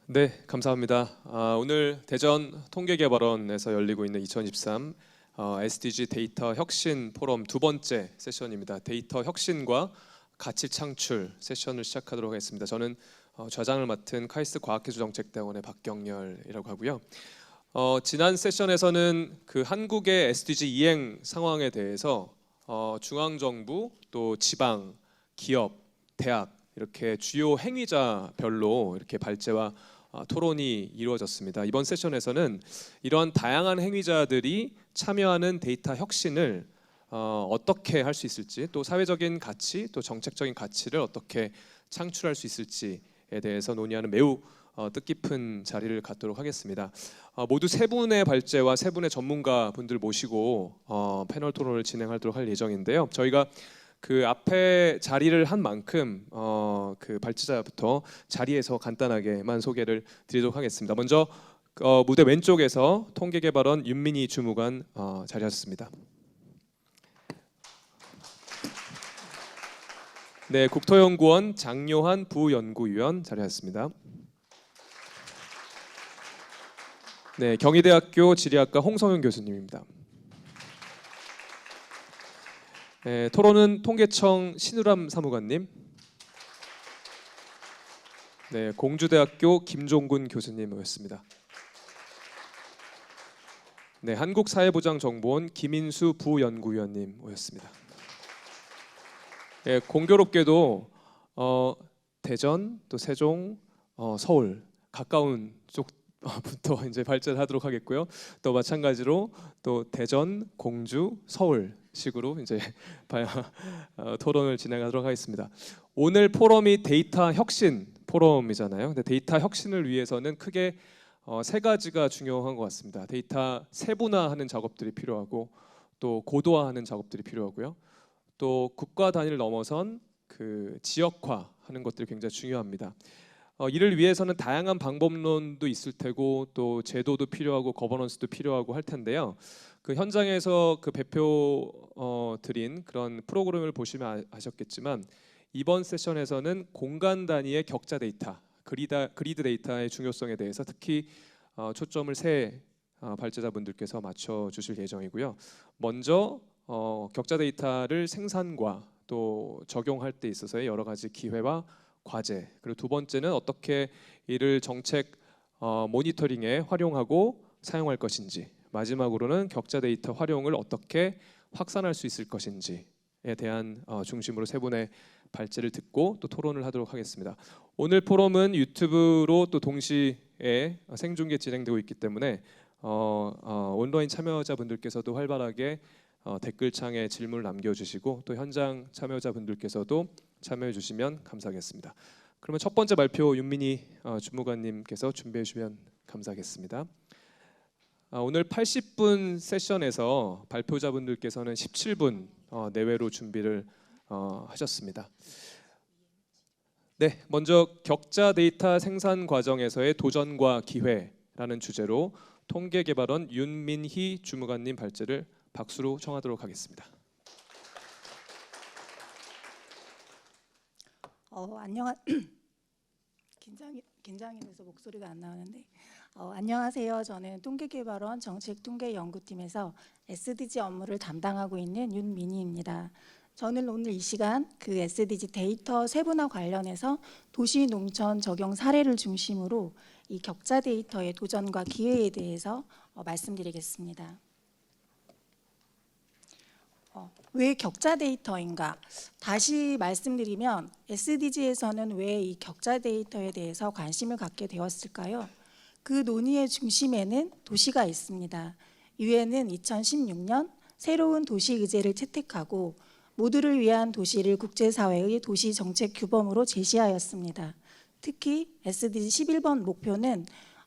네, 감사합니다. 오늘 대전 통계개발원에서 열리고 있는 2023 SDG 데이터 혁신 포럼 두 번째 세션입니다. 데이터 혁신과 가치 창출 세션을 시작하도록 하겠습니다. 저는 좌장을 맡은 카이스트 과학기술정책대원의 박경렬이라고 하고요. 지난 세션에서는 그 한국의 SDG 이행 상황에 대해서 중앙정부 또 지방, 기업, 대학 이렇게 주요 행위자별로 이렇게 발제와 토론이 이루어졌습니다. 이번 세션에서는 이런 다양한 행위자들이 참여하는 데이터 혁신을 어떻게 할 수 있을지, 또 사회적인 가치, 또 정책적인 가치를 어떻게 창출할 수 있을지에 대해서 논의하는 매우 뜻깊은 자리를 갖도록 하겠습니다. 모두 세 분의 발제와 세 분의 전문가 분들 모시고 패널 토론을 진행하도록 할 예정인데요. 저희가 그 앞에 자리를 한 만큼 그 발제자부터 자리에서 간단하게만 소개를 드리도록 하겠습니다. 먼저 무대 왼쪽에서 통계개발원 윤민희 주무관 자리하셨습니다. 네, 국토연구원 장요한 부연구위원 자리하셨습니다. 네, 경희대학교 지리학과 홍성윤 교수님입니다. 네, 토론은 통계청 신우람 사무관님, 네, 공주대학교 김종군 교수님 모였습니다. 네, 한국사회보장정보원 김인수 부연구위원님 모였습니다. 네, 공교롭게도 대전, 또 세종, 서울 가까운 쪽부터 이제 발제를 하도록 하겠고요. 또 마찬가지로 또 대전, 공주, 서울 식으로 이제 토론을 진행하도록 하겠습니다. 오늘 포럼이 데이터 혁신 포럼이잖아요. 근데 데이터 혁신을 위해서는 크게 세 가지가 중요한 것 같습니다. 데이터 세분화하는 작업들이 필요하고, 또 고도화하는 작업들이 필요하고요. 또 국가 단위를 넘어선 그 지역화하는 것들이 굉장히 중요합니다. 이를 위해서는 다양한 방법론도 있을 테고, 또 제도도 필요하고 거버넌스도 필요하고 할 텐데요. 그 현장에서 그 배표 드린 그런 프로그램을 보시면 아셨겠지만, 이번 세션에서는 공간 단위의 격자 데이터, 그리드 데이터의 중요성에 대해서 특히 초점을 세 발제자분들께서 맞춰 주실 예정이고요. 먼저 격자 데이터를 생산과 또 적용할 때 있어서의 여러 가지 기회와 과제, 그리고 두 번째는 어떻게 이를 정책 모니터링에 활용하고 사용할 것인지, 마지막으로는 격자 데이터 활용을 어떻게 확산할 수 있을 것인지에 대한 중심으로 세 분의 발제를 듣고 또 토론을 하도록 하겠습니다. 오늘 포럼은 유튜브로 또 동시에 생중계 진행되고 있기 때문에 온라인 참여자분들께서도 활발하게 댓글창에 질문을 남겨주시고, 또 현장 참여자분들께서도 참여해 주시면 감사하겠습니다. 그러면 첫 번째 발표 윤민희 주무관님께서 준비해 주시면 감사하겠습니다. 오늘 80분 세션에서 발표자분들께서는 17분 내외로 준비를 하셨습니다. 네, 먼저 격자 데이터 생산 과정에서의 도전과 기회라는 주제로 통계개발원 윤민희 주무관님 발제를 박수로 청하도록 하겠습니다. 긴장이 돼서 목소리가 안 나오는데 안녕하세요. 저는 통계개발원 정책통계연구팀에서 SDG 업무를 담당하고 있는 윤민희입니다. 저는 오늘 이 시간 그 SDG 데이터 세분화 관련해서 도시 농촌 적용 사례를 중심으로 이 격자 데이터의 도전과 기회에 대해서 말씀드리겠습니다. 왜 격자 데이터인가? 다시 말씀드리면 SDG에서는 왜 이 격자 데이터에 대해서 관심을 갖게 되었을까요? 그 논의의 중심에는 도시가 있습니다. 유엔은 2016년 새로운 도시 의제를 채택하고 모두를 위한 도시를 국제사회의 도시 정책 규범으로 제시하였습니다. 특히 SDG 11번 목표는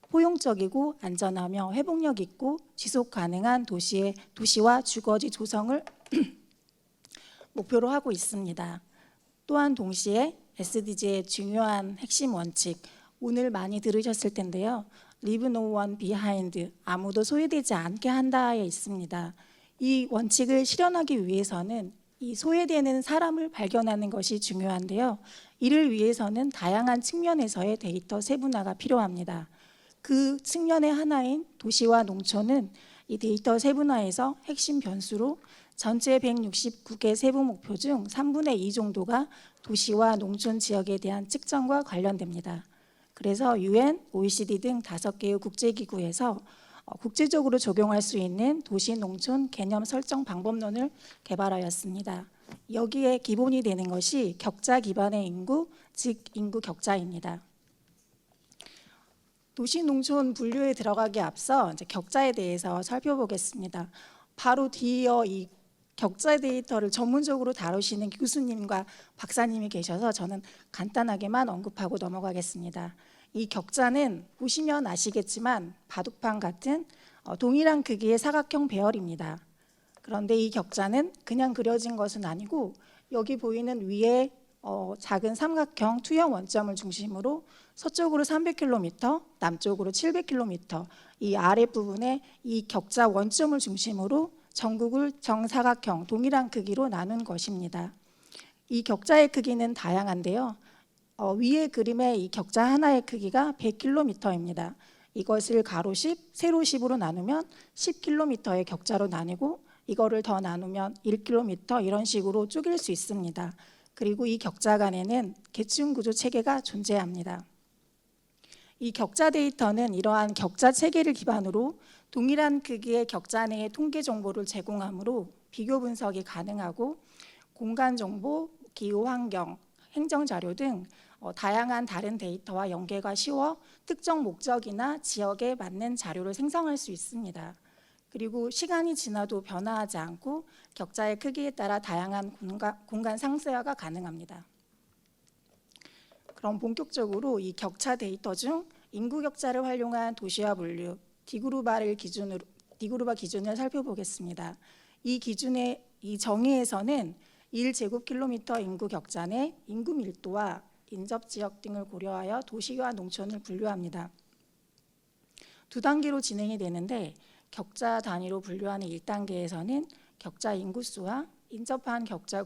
포용적이고 안전하며 회복력 있고 지속 가능한 도시와 주거지 조성을 목표로 하고 있습니다. 또한 동시에 SDG의 중요한 핵심 원칙, 오늘 많이 들으셨을 텐데요. Leave no one behind, 아무도 소외되지 않게 한다에 있습니다. 이 원칙을 실현하기 위해서는 이 소외되는 사람을 발견하는 것이 중요한데요. 이를 위해서는 다양한 측면에서의 데이터 세분화가 필요합니다. 그 측면의 하나인 도시와 농촌은 이 데이터 세분화에서 핵심 변수로 전체 169개 세부 목표 중 3분의 2 정도가 도시와 농촌 지역에 대한 측정과 관련됩니다. 그래서 UN, OECD 등 5개의 국제기구에서 국제적으로 적용할 수 있는 도시 농촌 개념 설정 방법론을 개발하였습니다. 여기에 기본이 되는 것이 격자 기반의 인구, 즉 인구 격자입니다. 도시 농촌 분류에 들어가기 앞서 이제 격자에 대해서 살펴보겠습니다. 바로 뒤이어 이 격자 데이터를 전문적으로 다루시는 교수님과 박사님이 계셔서 저는 간단하게만 언급하고 넘어가겠습니다. 이 격자는 보시면 아시겠지만 바둑판 같은 동일한 크기의 사각형 배열입니다. 그런데 이 격자는 그냥 그려진 것은 아니고 여기 보이는 위에 작은 삼각형 투영 원점을 중심으로 서쪽으로 300km, 남쪽으로 700km 이 아랫부분에 이 격자 원점을 중심으로 전국을 정사각형 동일한 크기로 나눈 것입니다. 이 격자의 크기는 다양한데요. 위의 그림의 이 격자 하나의 크기가 100km입니다. 이것을 가로 10, 세로 10으로 나누면 10km의 격자로 나뉘고 이거를 더 나누면 1km 이런 식으로 쪼갤 수 있습니다. 그리고 이 격자 간에는 계층 구조 체계가 존재합니다. 이 격자 데이터는 이러한 격자 체계를 기반으로 동일한 크기의 격자 내의 통계 정보를 제공하므로 비교 분석이 가능하고 공간 정보, 기후 환경, 행정 자료 등 다양한 다른 데이터와 연계가 쉬워 특정 목적이나 지역에 맞는 자료를 생성할 수 있습니다. 그리고 시간이 지나도 변화하지 않고 격자의 크기에 따라 다양한 공간 상세화가 가능합니다. 그럼 본격적으로 이 격차 데이터 중 인구 격차를 활용한 도시화 분류 디그루바 기준을 살펴보겠습니다. 이 정의에서는 1제곱킬로미터 인구 격차 내 인구 밀도와 인접 지역 등을 고려하여 도시와 농촌을 분류합니다. 두 단계로 진행이 되는데 격자 단위로 분류하는 1단계에서는 격자 인구수와 인접한 격자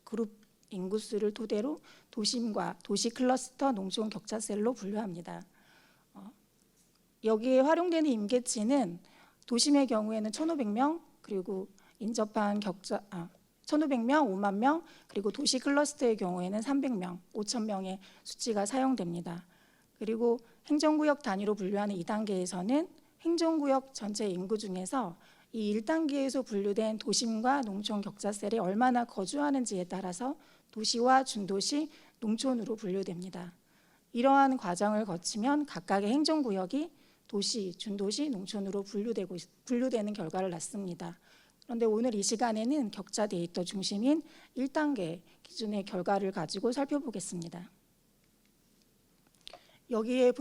그룹 인구수를 토대로 도심과 도시 클러스터 농촌 격차셀로 분류합니다. 여기에 활용되는 임계치는 도심의 경우에는 1,500명, 그리고 인접한 격자 1,500명, 5만 명, 그리고 도시 클러스터의 경우에는 300명, 5,000명의 수치가 사용됩니다. 그리고 행정구역 단위로 분류하는 2단계에서는 행정구역 전체 인구 중에서 이 1단계에서 분류된 도심과 농촌 격차셀에 얼마나 거주하는지에 따라서 도시와 준도시, 농촌으로 분류됩니다. 이러한 과정을 거치면 각각의 행정구역이 도시, 준도시, 농촌으로 분류되는 결과를 낳습니다. 그런데 오늘 이 시간에는 격차 데이터 중심인 1단계 기준의 결과를 가지고 살펴보겠습니다. 여기에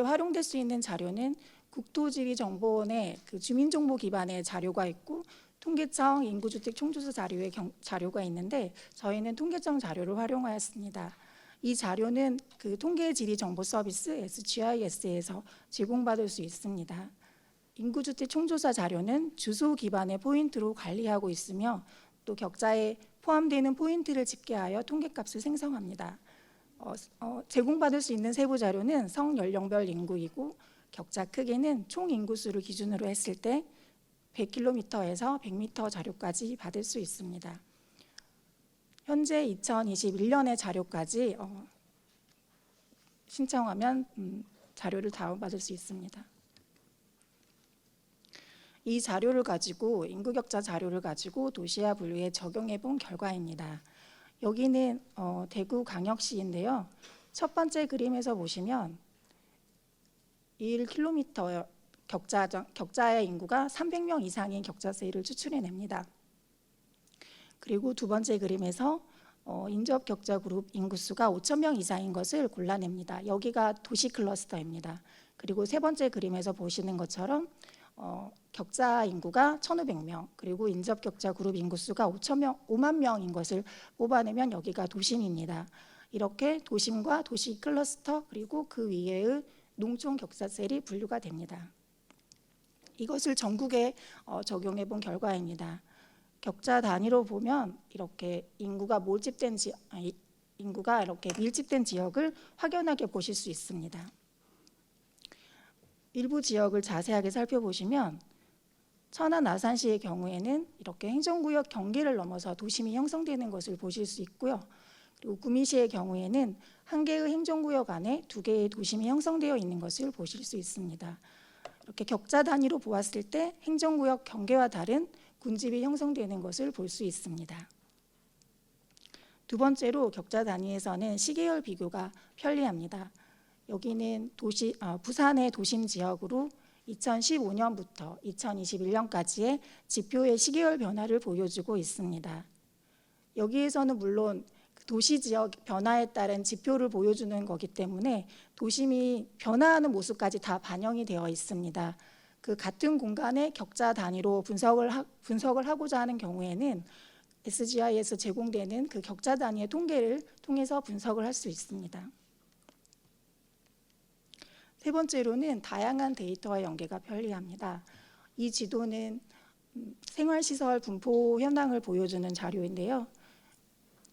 활용될 수 있는 자료는 국토지리정보원의 주민정보 기반의 자료가 있고 통계청 인구주택 총조사 자료의 자료가 있는데 저희는 통계청 자료를 활용하였습니다. 이 자료는 통계지리정보서비스 SGIS에서 제공받을 수 있습니다. 인구주택 총조사 자료는 주소 기반의 포인트로 관리하고 있으며 또 격자에 포함되는 포인트를 집계하여 통계값을 생성합니다. 제공받을 수 있는 세부 자료는 성연령별 인구이고 격자 크기는 총 인구수를 기준으로 했을 때 100km에서 100m 자료까지 받을 수 있습니다. 현재 2021년의 자료까지 신청하면 자료를 다운받을 수 있습니다. 이 자료를 가지고 인구격차 자료를 가지고 도시화 분류에 적용해 본 결과입니다. 여기는 대구광역시인데요. 첫 번째 그림에서 보시면 1km 격자의 인구가 300명 이상인 격차세를 추출해냅니다. 그리고 두 번째 그림에서 인접 격자 그룹 인구수가 5,000명 이상인 것을 골라냅니다. 여기가 도시 클러스터입니다. 그리고 세 번째 그림에서 보시는 것처럼 격자 인구가 1,500명, 그리고 인접 격자 그룹 인구수가 5만 명인 것을 뽑아내면 여기가 도심입니다. 이렇게 도심과 도시 클러스터 그리고 그 위에의 농촌 격차셀이 분류가 됩니다. 이것을 전국에 적용해 본 결과입니다. 격자 단위로 보면 이렇게 인구가 몰집된 인구가 이렇게 밀집된 지역을 확연하게 보실 수 있습니다. 일부 지역을 자세하게 살펴보시면 천안 아산시의 경우에는 이렇게 행정구역 경계를 넘어서 도심이 형성되는 것을 보실 수 있고요. 그리고 구미시의 경우에는 한 개의 행정구역 안에 두 개의 도심이 형성되어 있는 것을 보실 수 있습니다. 이렇게 격자 단위로 보았을 때 행정구역 경계와 다른 군집이 형성되는 것을 볼 수 있습니다. 두 번째로 격자 단위에서는 시계열 비교가 편리합니다. 여기는 부산의 도심 지역으로 2015년부터 2021년까지의 지표의 시계열 변화를 보여주고 있습니다. 여기에서는 물론 도시 지역 변화에 따른 지표를 보여주는 거기 때문에 도심이 변화하는 모습까지 다 반영이 되어 있습니다. 그 같은 공간의 격자 단위로 분석을 하고자 하는 경우에는 SGI에서 제공되는 그 격자 단위의 통계를 통해서 분석을 할 수 있습니다. 세 번째로는 다양한 데이터와 연계가 편리합니다. 이 지도는 생활시설 분포 현황을 보여주는 자료인데요.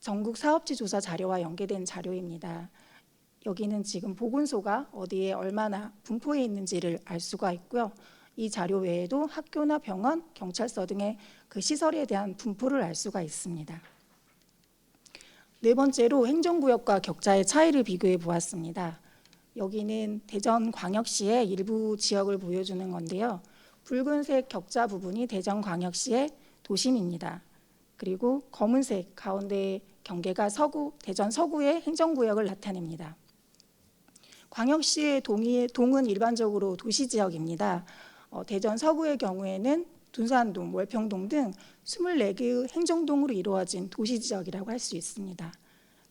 전국 사업지 조사 자료와 연계된 자료입니다. 여기는 지금 보건소가 어디에 얼마나 분포해 있는지를 알 수가 있고요. 이 자료 외에도 학교나 병원, 경찰서 등의 그 시설에 대한 분포를 알 수가 있습니다. 네 번째로 행정구역과 격자의 차이를 비교해 보았습니다. 여기는 대전광역시의 일부 지역을 보여주는 건데요. 붉은색 격자 부분이 대전광역시의 도심입니다. 그리고 검은색 가운데 경계가 대전 서구의 행정구역을 나타냅니다. 광역시의 동은 일반적으로 도시지역입니다. 대전 서구의 경우에는 둔산동, 월평동 등 24개의 행정동으로 이루어진 도시지역이라고 할 수 있습니다.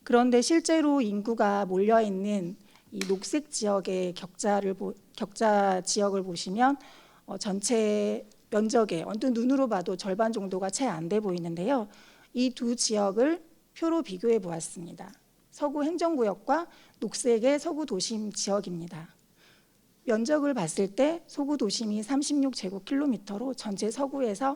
그런데 실제로 인구가 몰려있는 이 녹색 지역의 격자 지역을 보시면 전체 면적의 언뜻 눈으로 봐도 절반 정도가 채 안 돼 보이는데요. 이 두 지역을 표로 비교해 보았습니다. 서구 행정구역과 녹색의 서구 도심 지역입니다. 면적을 봤을 때 서구 도심이 36제곱킬로미터로 전체 서구에서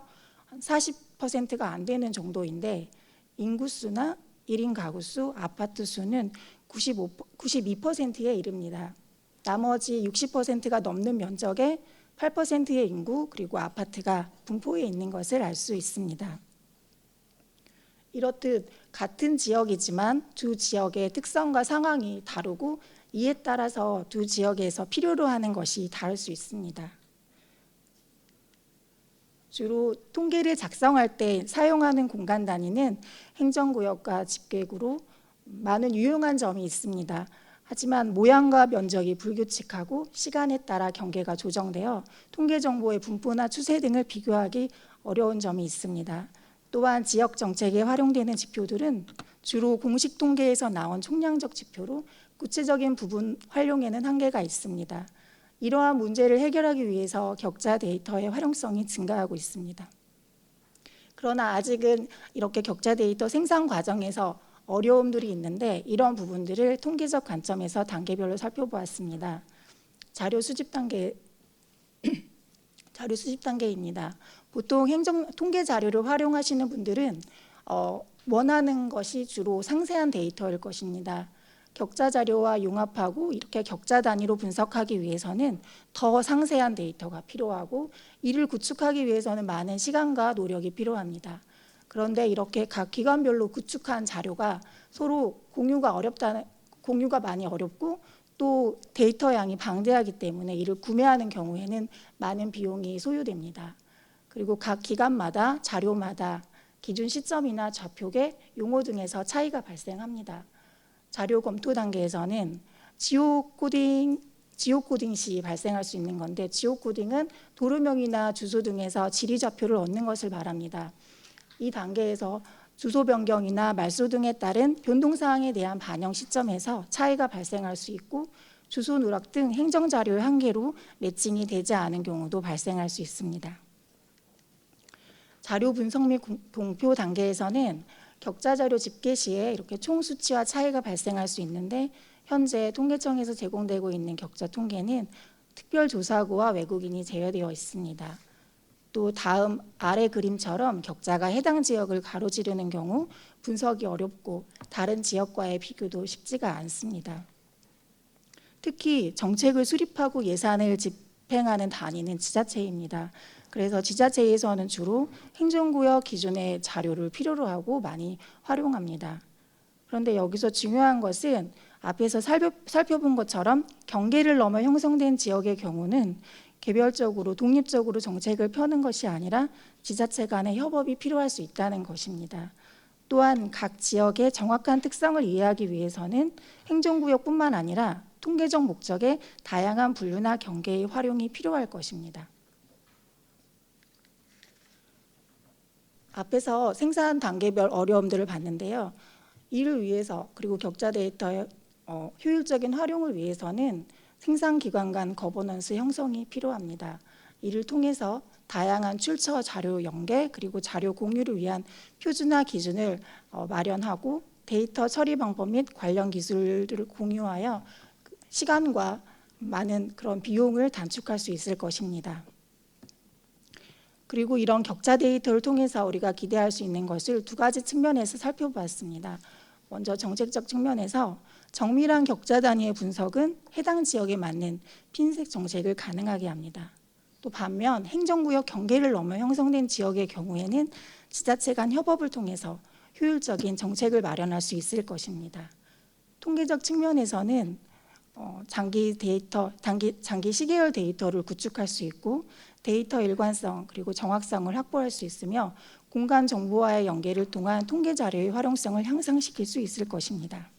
40%가 안 되는 정도인데 인구수나 1인 가구수, 아파트 수는 92%에 이릅니다. 나머지 60%가 넘는 면적의 8%의 인구 그리고 아파트가 분포해 있는 것을 알 수 있습니다. 이렇듯 같은 지역이지만 두 지역의 특성과 상황이 다르고 이에 따라서 두 지역에서 필요로 하는 것이 다를 수 있습니다. 주로 통계를 작성할 때 사용하는 공간 단위는 행정구역과 집계구로 많은 유용한 점이 있습니다. 하지만 모양과 면적이 불규칙하고 시간에 따라 경계가 조정되어 통계 정보의 분포나 추세 등을 비교하기 어려운 점이 있습니다. 또한 지역 정책에 활용되는 지표들은 주로 공식 통계에서 나온 총량적 지표로 구체적인 부분 활용에는 한계가 있습니다. 이러한 문제를 해결하기 위해서 격자 데이터의 활용성이 증가하고 있습니다. 그러나 아직은 이렇게 격자 데이터 생산 과정에서 어려움들이 있는데 이런 부분들을 통계적 관점에서 단계별로 살펴보았습니다. 자료 수집 단계입니다. 보통 통계 자료를 활용하시는 분들은 원하는 것이 주로 상세한 데이터일 것입니다. 격자 자료와 융합하고 이렇게 격자 단위로 분석하기 위해서는 더 상세한 데이터가 필요하고 이를 구축하기 위해서는 많은 시간과 노력이 필요합니다. 그런데 이렇게 각 기관별로 구축한 자료가 서로 공유가 많이 어렵고 또 데이터 양이 방대하기 때문에 이를 구매하는 경우에는 많은 비용이 소요됩니다. 그리고 각 기관마다 자료마다 기준 시점이나 좌표계, 용어 등에서 차이가 발생합니다. 자료 검토 단계에서는 지오코딩 시 발생할 수 있는 건데 지오코딩은 도로명이나 주소 등에서 지리 좌표를 얻는 것을 말합니다. 이 단계에서 주소 변경이나 말소 등에 따른 변동사항에 대한 반영 시점에서 차이가 발생할 수 있고 주소 누락 등 행정자료의 한계로 매칭이 되지 않은 경우도 발생할 수 있습니다. 자료 분석 및 공표 단계에서는 격자 자료 집계 시에 이렇게 총 수치와 차이가 발생할 수 있는데 현재 통계청에서 제공되고 있는 격자 통계는 특별조사구와 외국인이 제외되어 있습니다. 또 다음 아래 그림처럼 격자가 해당 지역을 가로지르는 경우 분석이 어렵고 다른 지역과의 비교도 쉽지가 않습니다. 특히 정책을 수립하고 예산을 집행하는 단위는 지자체입니다. 그래서 지자체에서는 주로 행정구역 기준의 자료를 필요로 하고 많이 활용합니다. 그런데 여기서 중요한 것은 앞에서 살펴본 것처럼 경계를 넘어 형성된 지역의 경우는 개별적으로 독립적으로 정책을 펴는 것이 아니라 지자체 간의 협업이 필요할 수 있다는 것입니다. 또한 각 지역의 정확한 특성을 이해하기 위해서는 행정구역뿐만 아니라 통계적 목적의 다양한 분류나 경계의 활용이 필요할 것입니다. 앞에서 생산 단계별 어려움들을 봤는데요. 이를 위해서 그리고 격자 데이터의 효율적인 활용을 위해서는 생산기관 간 거버넌스 형성이 필요합니다. 이를 통해서 다양한 출처 자료 연계 그리고 자료 공유를 위한 표준화 기준을 마련하고 데이터 처리 방법 및 관련 기술들을 공유하여 시간과 많은 그런 비용을 단축할 수 있을 것입니다. 그리고 이런 격자 데이터를 통해서 우리가 기대할 수 있는 것을 두 가지 측면에서 살펴봤습니다. 먼저 정책적 측면에서 정밀한 격자 단위의 분석은 해당 지역에 맞는 핀셋 정책을 가능하게 합니다. 또 반면 행정구역 경계를 넘어 형성된 지역의 경우에는 지자체 간 협업을 통해서 효율적인 정책을 마련할 수 있을 것입니다. 통계적 측면에서는 장기 시계열 데이터를 구축할 수 있고 데이터 일관성 그리고 정확성을 확보할 수 있으며 공간 정보와의 연계를 통한 통계 자료의 활용성을 향상시킬 수 있을 것입니다.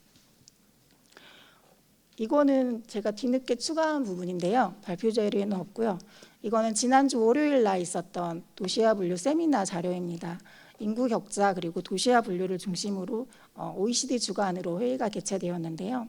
이거는 제가 뒤늦게 추가한 부분인데요. 발표 자료에는 없고요. 이거는 지난주 월요일 날 있었던 도시화 분류 세미나 자료입니다. 인구 격자 그리고 도시화 분류를 중심으로 OECD 주관으로 회의가 개최되었는데요.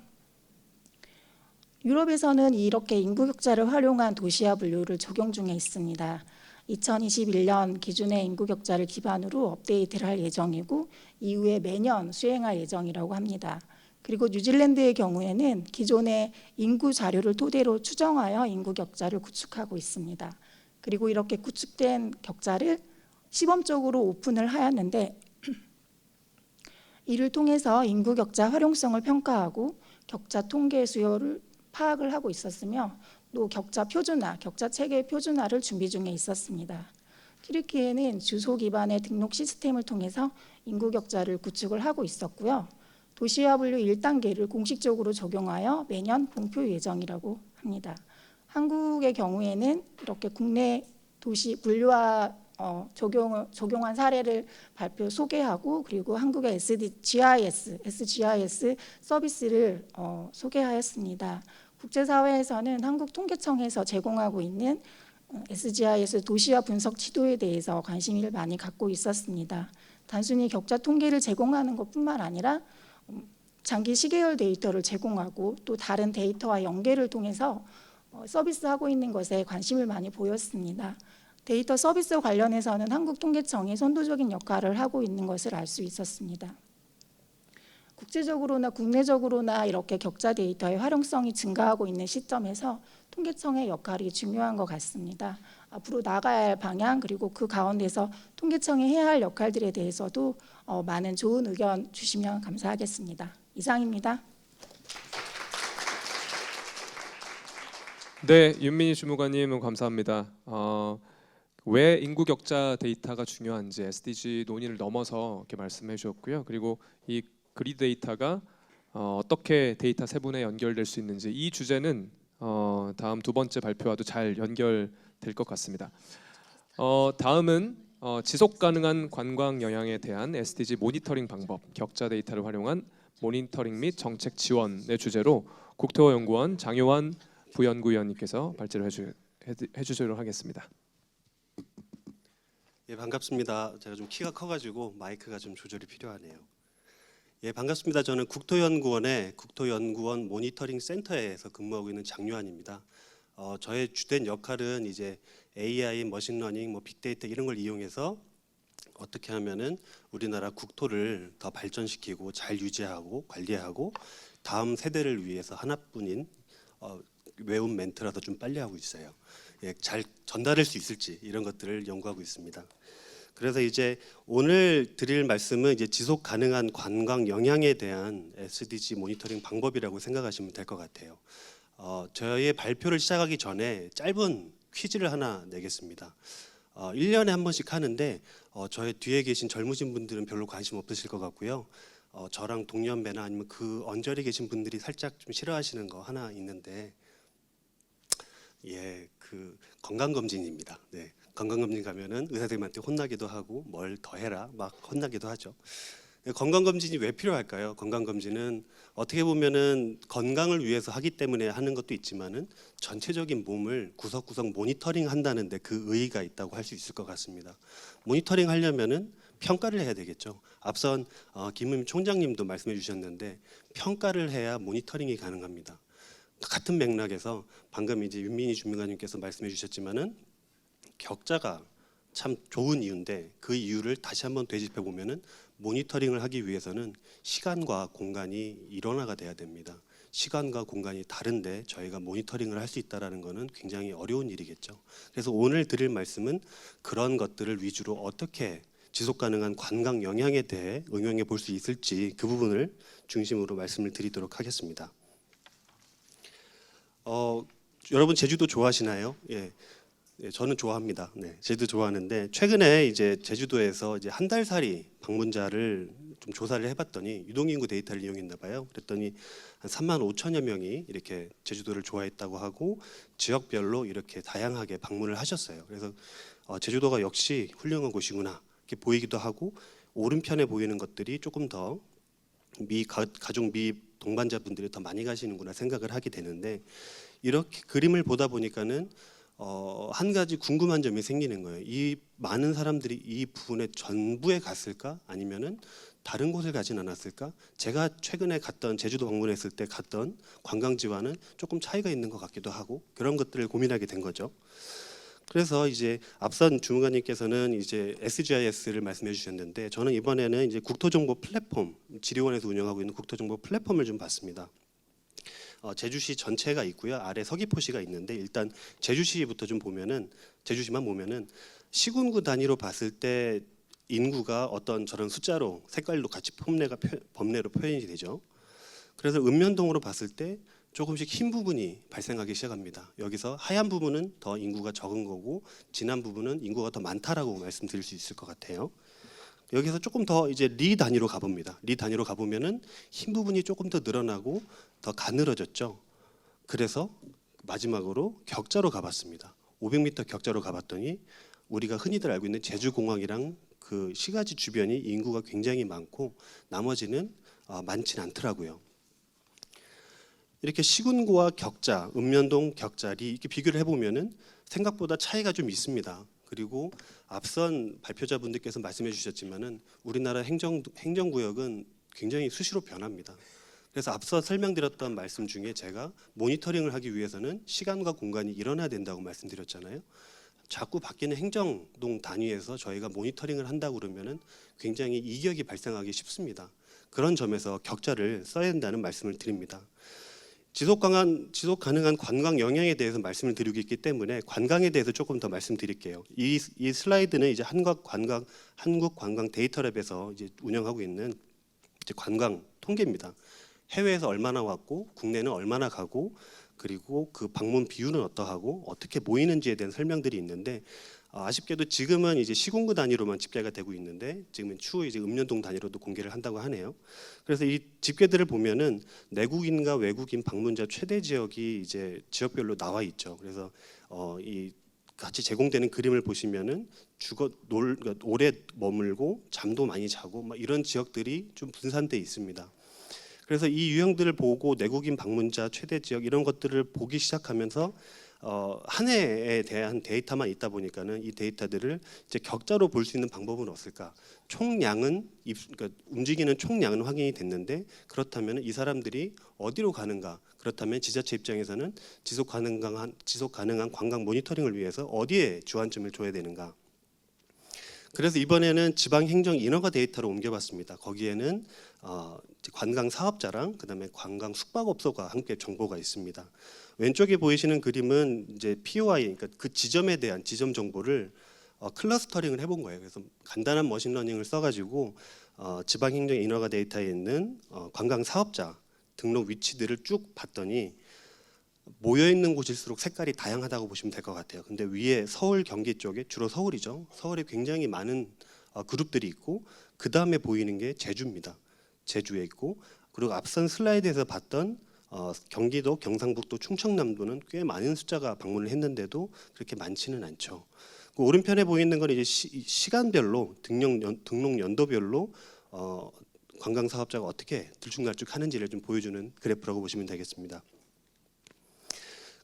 유럽에서는 이렇게 인구 격자를 활용한 도시화 분류를 적용 중에 있습니다. 2021년 기준의 인구 격자를 기반으로 업데이트를 할 예정이고 이후에 매년 수행할 예정이라고 합니다. 그리고 뉴질랜드의 경우에는 기존의 인구 자료를 토대로 추정하여 인구 격자를 구축하고 있습니다. 그리고 이렇게 구축된 격자를 시범적으로 오픈을 하였는데 이를 통해서 인구 격자 활용성을 평가하고 격자 통계 수요를 파악을 하고 있었으며 또 격자 표준화, 격자 체계 표준화를 준비 중에 있었습니다. 튀르키예는 주소 기반의 등록 시스템을 통해서 인구 격자를 구축을 하고 있었고요. 도시화 분류 1단계를 공식적으로 적용하여 매년 공표 예정이라고 합니다. 한국의 경우에는 이렇게 국내 도시 분류화 적용한 사례를 소개하고 그리고 한국의 SGIS 서비스를 소개하였습니다. 국제사회에서는 한국통계청에서 제공하고 있는 SGIS 도시화 분석 지도에 대해서 관심을 많이 갖고 있었습니다. 단순히 격자 통계를 제공하는 것뿐만 아니라 장기 시계열 데이터를 제공하고 또 다른 데이터와 연계를 통해서 서비스하고 있는 것에 관심을 많이 보였습니다. 데이터 서비스 관련해서는 한국통계청이 선도적인 역할을 하고 있는 것을 알 수 있었습니다. 국제적으로나 국내적으로나 이렇게 격자 데이터의 활용성이 증가하고 있는 시점에서 통계청의 역할이 중요한 것 같습니다. 앞으로 나가야 할 방향 그리고 그 가운데서 통계청이 해야 할 역할들에 대해서도 많은 좋은 의견 주시면 감사하겠습니다. 이상입니다. 네, 윤민희 주무관님 감사합니다. 왜 인구 격자 데이터가 중요한지 SDG 논의를 넘어서 이렇게 말씀해 주셨고요. 그리고 이 그리드 데이터가 어떻게 데이터 세분에 연결될 수 있는지 이 주제는 다음 두 번째 발표와도 잘 연결될 것 같습니다. 다음은 지속 가능한 관광 영향에 대한 SDG 모니터링 방법, 격자 데이터를 활용한 모니터링 및 정책 지원의 주제로 국토연구원 장효환 부연구위원님께서 발제를 해주시도록 하겠습니다. 예, 반갑습니다. 제가 좀 키가 커가지고 마이크가 좀 조절이 필요하네요. 예, 반갑습니다. 저는 국토연구원의 국토연구원 모니터링 센터에서 근무하고 있는 장유한입니다. 저의 주된 역할은 이제 AI, 머신러닝, 빅데이터 이런 걸 이용해서 어떻게 하면은 우리나라 국토를 더 발전시키고 잘 유지하고 관리하고 다음 세대를 위해서 하나뿐인 외운 멘트라도 좀 빨리 하고 있어요. 잘 전달할 수 있을지 이런 것들을 연구하고 있습니다. 그래서 이제 오늘 드릴 말씀은 이제 지속 가능한 관광 영향에 대한 SDG 모니터링 방법이라고 생각하시면 될 것 같아요. 저의 발표를 시작하기 전에 짧은 퀴즈를 하나 내겠습니다. 1년에 한 번씩 하는데 저의 뒤에 계신 젊으신 분들은 별로 관심 없으실 것 같고요. 저랑 동년배나 아니면 그 언저리 계신 분들이 살짝 좀 싫어하시는 거 하나 있는데 그 건강검진입니다. 네. 건강검진 가면은 의사 선생님한테 혼나기도 하고 뭘 더 해라 막 혼나기도 하죠. 건강검진이 왜 필요할까요? 건강검진은 어떻게 보면은 건강을 위해서 하기 때문에 하는 것도 있지만은 전체적인 몸을 구석구석 모니터링 한다는데 그 의의가 있다고 할 수 있을 것 같습니다. 모니터링 하려면은 평가를 해야 되겠죠. 앞선 김은미 총장님도 말씀해 주셨는데 평가를 해야 모니터링이 가능합니다. 같은 맥락에서 방금 이제 윤민희 주무관님께서 말씀해 주셨지만은 격자가 참 좋은 이유인데 그 이유를 다시 한번 되짚어 보면은 모니터링을 하기 위해서는 시간과 공간이 일원화가 돼야 됩니다. 시간과 공간이 다른데 저희가 모니터링을 할 수 있다라는 것은 굉장히 어려운 일이겠죠. 그래서 오늘 드릴 말씀은 그런 것들을 위주로 어떻게 지속 가능한 관광 영향에 대해 응용해 볼 수 있을지 그 부분을 중심으로 말씀을 드리도록 하겠습니다. 여러분 제주도 좋아하시나요? 예, 저는 좋아합니다. 네, 제주도 좋아하는데 최근에 이제 제주도에서 이제 한 달살이 방문자를 좀 조사를 해봤더니 유동인구 데이터를 이용했나 봐요. 그랬더니 한 3만 5천여 명이 이렇게 제주도를 좋아했다고 하고 지역별로 이렇게 다양하게 방문을 하셨어요. 그래서 제주도가 역시 훌륭한 곳이구나 이렇게 보이기도 하고 오른편에 보이는 것들이 조금 더 가족 미 동반자분들이 더 많이 가시는구나 생각을 하게 되는데 이렇게 그림을 보다 보니까는 한 가지 궁금한 점이 생기는 거예요. 이 많은 사람들이 이 부분에 전부에 갔을까? 아니면은 다른 곳을 가진 않았을까? 제가 최근에 갔던 제주도 방문했을 때 갔던 관광지와는 조금 차이가 있는 것 같기도 하고 그런 것들을 고민하게 된 거죠. 그래서 이제 앞선 주무관님께서는 이제 SGIS를 말씀해 주셨는데 저는 이번에는 이제 국토정보 플랫폼 지리원에서 운영하고 있는 국토정보 플랫폼을 좀 봤습니다. 제주시 전체가 있고요. 아래 서귀포시가 있는데 일단 제주시부터 좀 보면은 제주시만 보면은 시군구 단위로 봤을 때 인구가 어떤 저런 숫자로 색깔로 같이 범례로 표현이 되죠. 그래서 읍면동으로 봤을 때 조금씩 흰 부분이 발생하기 시작합니다. 여기서 하얀 부분은 더 인구가 적은 거고 진한 부분은 인구가 더 많다라고 말씀드릴 수 있을 것 같아요. 여기서 조금 더 이제 리 단위로 가봅니다. 리 단위로 가보면은 흰 부분이 조금 더 늘어나고 더 가늘어졌죠. 그래서 마지막으로 격자로 가봤습니다. 500m 격자로 가봤더니 우리가 흔히들 알고 있는 제주공항이랑 그 시가지 주변이 인구가 굉장히 많고 나머지는 많지는 않더라고요. 이렇게 시군구와 격자, 읍면동 격자리 이렇게 비교를 해보면은 생각보다 차이가 좀 있습니다. 그리고 앞선 발표자분들께서 말씀해 주셨지만은 우리나라 행정구역은 굉장히 수시로 변합니다. 그래서 앞서 설명드렸던 말씀 중에 제가 모니터링을 하기 위해서는 시간과 공간이 일어나야 된다고 말씀드렸잖아요. 자꾸 바뀌는 행정동 단위에서 저희가 모니터링을 한다고 그러면은 굉장히 이격이 발생하기 쉽습니다. 그런 점에서 격자를 써야 된다는 말씀을 드립니다. 지속 가능한 관광 영향에 대해서 말씀을 드리고 있기 때문에 관광에 대해서 조금 더 말씀드릴게요. 이 슬라이드는 이제 한국 관광 데이터랩에서 이제 운영하고 있는 이제 관광 통계입니다. 해외에서 얼마나 왔고 국내는 얼마나 가고 그리고 그 방문 비율은 어떠하고 어떻게 모이는지에 대한 설명들이 있는데 아쉽게도 지금은 이제 시군구 단위로만 집계가 되고 있는데 지금은 추후 이제 읍면동 단위로도 공개를 한다고 하네요. 그래서 이 집계들을 보면은 내국인과 외국인 방문자 최대 지역이 이제 지역별로 나와 있죠. 그래서 이 같이 제공되는 그림을 보시면은 그러니까 오래 머물고 잠도 많이 자고 막 이런 지역들이 좀 분산돼 있습니다. 그래서 이 유형들을 보고 내국인 방문자 최대 지역 이런 것들을 보기 시작하면서 한 해에 대한 데이터만 있다 보니까는 이 데이터들을 이제 격자로 볼 수 있는 방법은 없을까? 총량은 그러니까 움직이는 총량은 확인이 됐는데 그렇다면 이 사람들이 어디로 가는가? 그렇다면 지자체 입장에서는 지속 가능한 관광 모니터링을 위해서 어디에 주안점을 줘야 되는가? 그래서 이번에는 지방행정 인허가 데이터로 옮겨봤습니다. 거기에는 이제 관광 사업자랑 그다음에 관광 숙박업소가 함께 정보가 있습니다. 왼쪽에 보이시는 그림은 이제 POI, 그러니까 그 지점에 대한 지점 정보를 클러스터링을 해본 거예요. 그래서 간단한 머신러닝을 써가지고 지방행정 인허가 데이터에 있는 관광 사업자 등록 위치들을 쭉 봤더니 모여 있는 곳일수록 색깔이 다양하다고 보시면 될 것 같아요. 근데 위에 서울, 경기 쪽에 주로 서울이죠. 서울에 굉장히 많은 그룹들이 있고 그 다음에 보이는 게 제주입니다. 제주에 있고 그리고 앞선 슬라이드에서 봤던 경기도, 경상북도, 충청남도는 꽤 많은 숫자가 방문을 했는데도 그렇게 많지는 않죠. 그 오른편에 보이는 건 이제 시간별로 등록 연도별로 관광 사업자가 어떻게 들쭉날쭉하는지를 좀 보여주는 그래프라고 보시면 되겠습니다.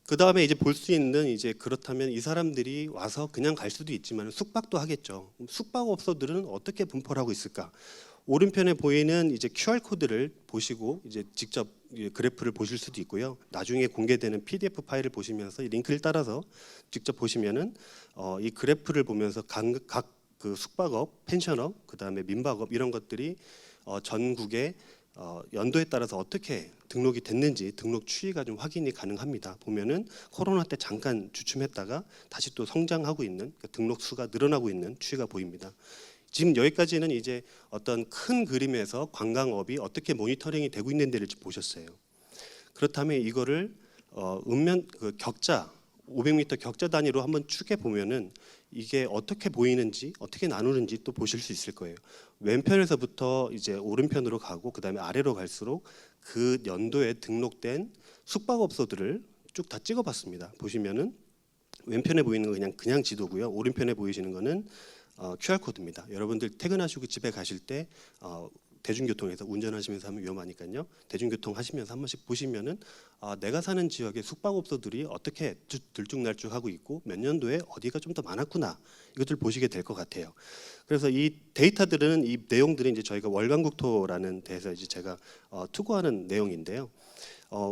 그 다음에 이제 볼 수 있는 이제 그렇다면 이 사람들이 와서 그냥 갈 수도 있지만 숙박도 하겠죠. 숙박업소들은 어떻게 분포를 하고 있을까? 오른편에 보이는 이제 QR 코드를 보시고 이제 직접 그래프를 보실 수도 있고요. 나중에 공개되는 PDF 파일을 보시면서 이 링크를 따라서 직접 보시면은 이 그래프를 보면서 각 그 숙박업, 펜션업, 그 다음에 민박업 이런 것들이 전국에 연도에 따라서 어떻게 등록이 됐는지 등록 추이가 좀 확인이 가능합니다. 보면은 코로나 때 잠깐 주춤했다가 다시 또 성장하고 있는 그러니까 등록 수가 늘어나고 있는 추이가 보입니다. 지금 여기까지는 이제 어떤 큰 그림에서 관광업이 어떻게 모니터링이 되고 있는지를 보셨어요. 그렇다면 이거를 읍면 그 격자 500m 격자 단위로 한번 축해 보면은 이게 어떻게 보이는지 어떻게 나누는지 또 보실 수 있을 거예요. 왼편에서부터 이제 오른편으로 가고 그다음에 아래로 갈수록 그 연도에 등록된 숙박업소들을 쭉 다 찍어봤습니다. 보시면은 왼편에 보이는 건 그냥 지도고요. 오른편에 보이시는 거는 QR 코드입니다. 여러분들 퇴근하시고 집에 가실 때 대중교통에서 운전하시면서 하면 위험하니까요. 대중교통 하시면서 한 번씩 보시면은 내가 사는 지역의 숙박업소들이 어떻게 들쭉날쭉하고 있고 몇 년도에 어디가 좀 더 많았구나 이것들 보시게 될 것 같아요. 그래서 이 데이터들은 이 내용들은 이제 저희가 월간국토라는 데서 이제 제가 투고하는 내용인데요.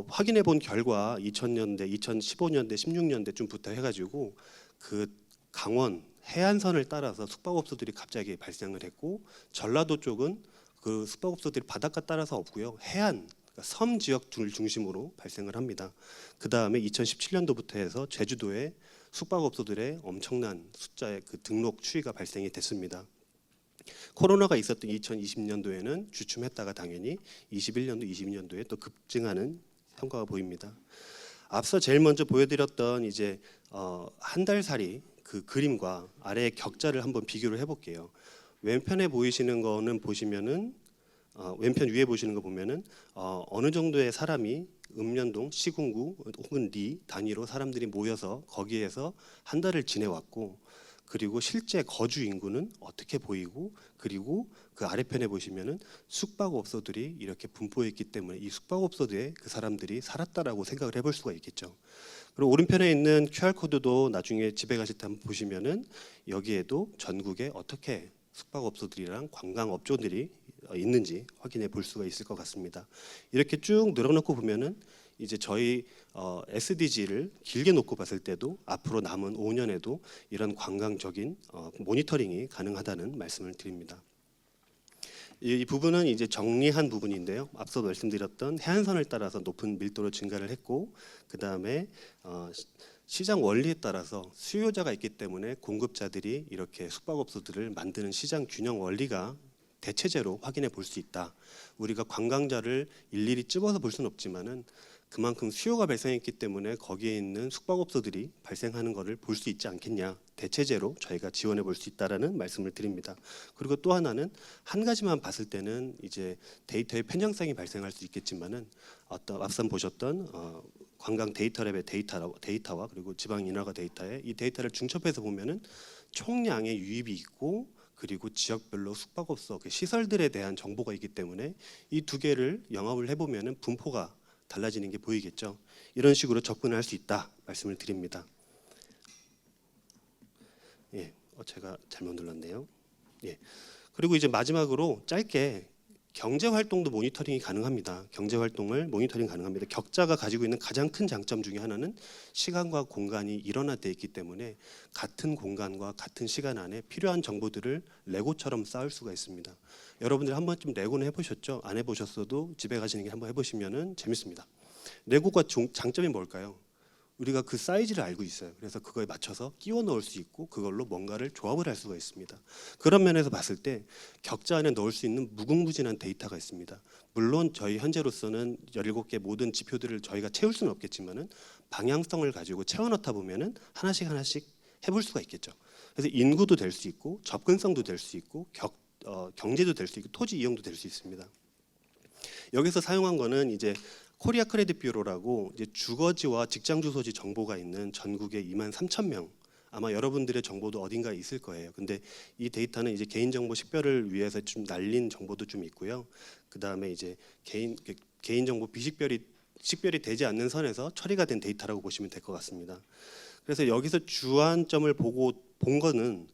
확인해 본 결과 2000년대, 2015년대, 16년대쯤부터 해가지고 그 강원 해안선을 따라서 숙박업소들이 갑자기 발생을 했고 전라도 쪽은 그 숙박업소들이 바닷가 따라서 없고요. 해안, 그러니까 섬 지역을 중심으로 발생을 합니다. 그 다음에 2017년도부터 해서 제주도에 숙박업소들의 엄청난 숫자의 그 등록 추이가 발생이 됐습니다. 코로나가 있었던 2020년도에는 주춤했다가 당연히 21년도, 22년도에 또 급증하는 성과가 보입니다. 앞서 제일 먼저 보여드렸던 이제 한 달 살이 그 그림과 아래의 격자를 한번 비교를 해볼게요. 왼편에 보이시는 거는 보시면은 왼편 위에 보시는 거 보면은 어느 정도의 사람이 읍면동, 시군구 혹은 리 단위로 사람들이 모여서 거기에서 한 달을 지내왔고 그리고 실제 거주 인구는 어떻게 보이고 그리고 그 아래편에 보시면은 숙박업소들이 이렇게 분포해 있기 때문에 이 숙박업소들에 그 사람들이 살았다라고 생각을 해볼 수가 있겠죠. 그리고 오른편에 있는 QR 코드도 나중에 집에 가실 때 한번 보시면은 여기에도 전국에 어떻게 숙박업소들이랑 관광업종들이 있는지 확인해 볼 수가 있을 것 같습니다. 이렇게 쭉 늘어놓고 보면은 이제 저희 SDG를 길게 놓고 봤을 때도 앞으로 남은 5년에도 이런 관광적인 모니터링이 가능하다는 말씀을 드립니다. 이 부분은 이제 정리한 부분인데요. 앞서 말씀드렸던 해안선을 따라서 높은 밀도로 증가를 했고 그 다음에 시장 원리에 따라서 수요자가 있기 때문에 공급자들이 이렇게 숙박업소들을 만드는 시장 균형 원리가 대체제로 확인해 볼 수 있다. 우리가 관광자를 일일이 찝어서 볼 수는 없지만은 그만큼 수요가 발생했기 때문에 거기에 있는 숙박업소들이 발생하는 것을 볼 수 있지 않겠냐. 대체제로 저희가 지원해 볼 수 있다라는 말씀을 드립니다. 그리고 또 하나는 한 가지만 봤을 때는 이제 데이터의 편향성이 발생할 수 있겠지만은 앞서 보셨던 관광 데이터랩의 데이터와 그리고 지방 인허가 데이터에 이 데이터를 중첩해서 보면은 총량의 유입이 있고 그리고 지역별로 숙박업소 그 시설들에 대한 정보가 있기 때문에 이 두 개를 영합을 해보면은 분포가 달라지는 게 보이겠죠. 이런 식으로 접근할 수 있다 말씀을 드립니다. 예, 제가 잘못 눌렀네요. 예, 그리고 이제 마지막으로 짧게 경제 활동도 모니터링이 가능합니다. 경제 활동을 모니터링 가능합니다. 격자가 가지고 있는 가장 큰 장점 중에 하나는 시간과 공간이 일원화되어 있기 때문에 같은 공간과 같은 시간 안에 필요한 정보들을 레고처럼 쌓을 수가 있습니다. 여러분들 한 번쯤 레고는 해보셨죠? 안 해보셨어도 집에 가시는 게 한번 해보시면 재밌습니다. 레고가 장점이 뭘까요? 우리가 그 사이즈를 알고 있어요. 그래서 그거에 맞춰서 끼워 넣을 수 있고 그걸로 뭔가를 조합을 할 수가 있습니다. 그런 면에서 봤을 때 격자 안에 넣을 수 있는 무궁무진한 데이터가 있습니다. 물론 저희 현재로서는 17개 모든 지표들을 저희가 채울 수는 없겠지만은 방향성을 가지고 채워 넣다 보면은 하나씩 해볼 수가 있겠죠. 그래서 인구도 될 수 있고 접근성도 될 수 있고 경제도 될 수 있고 토지 이용도 될 수 있습니다. 여기서 사용한 거는 이제 코리아 크레딧 뷰로라고 이제 주거지와 직장 주소지 정보가 있는 전국의 23,000명, 아마 여러분들의 정보도 어딘가에 있을 거예요. 근데 이 데이터는 이제 개인정보 식별을 위해서 좀 날린 정보도 좀 있고요. 그 다음에 이제 개인정보 식별이 되지 않는 선에서 처리가 된 데이터라고 보시면 될 것 같습니다. 그래서 여기서 주안점을 본 거는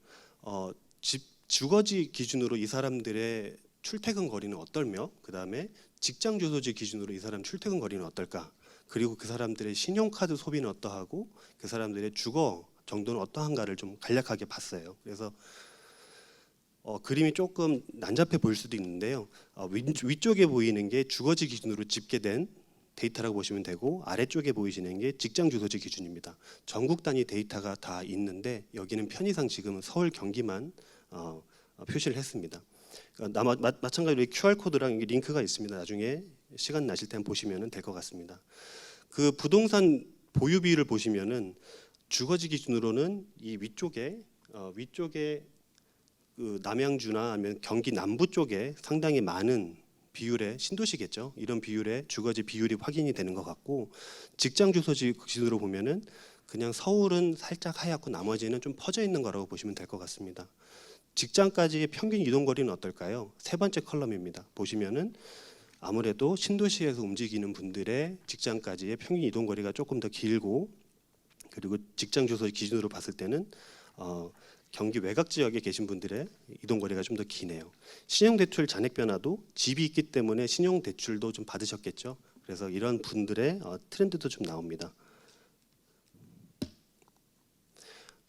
주거지 기준으로 이 사람들의 출퇴근 거리는 어떨며, 그 다음에 직장 주소지 기준으로 이 사람 출퇴근 거리는 어떨까, 그리고 그 사람들의 신용카드 소비는 어떠하고 그 사람들의 주거 정도는 어떠한가를 좀 간략하게 봤어요. 그래서 그림이 조금 난잡해 보일 수도 있는데요. 위쪽에 보이는 게 주거지 기준으로 집계된 데이터라고 보시면 되고, 아래쪽에 보이시는 게 직장 주소지 기준입니다. 전국 단위 데이터가 다 있는데 여기는 편의상 지금은 서울 경기만 표시를 했습니다. 마찬가지로 QR 코드랑 링크가 있습니다. 나중에 시간 나실 때 보시면 될 것 같습니다. 그 부동산 보유 비율을 보시면은 주거지 기준으로는 이 위쪽에 그 남양주나 아니면 경기 남부 쪽에 상당히 많은 비율의 신도시겠죠. 이런 비율의 주거지 비율이 확인이 되는 것 같고, 직장 주소지 기준으로 보면은 그냥 서울은 살짝 하얗고 나머지는 좀 퍼져 있는 거라고 보시면 될 것 같습니다. 직장까지의 평균 이동 거리는 어떨까요? 세 번째 컬럼입니다. 보시면은 아무래도 신도시에서 움직이는 분들의 직장까지의 평균 이동 거리가 조금 더 길고, 그리고 직장 주소 기준으로 봤을 때는 경기 외곽 지역에 계신 분들의 이동 거리가 좀 더 기네요. 신용 대출 잔액 변화도 집이 있기 때문에 신용 대출도 좀 받으셨겠죠. 그래서 이런 분들의 트렌드도 좀 나옵니다.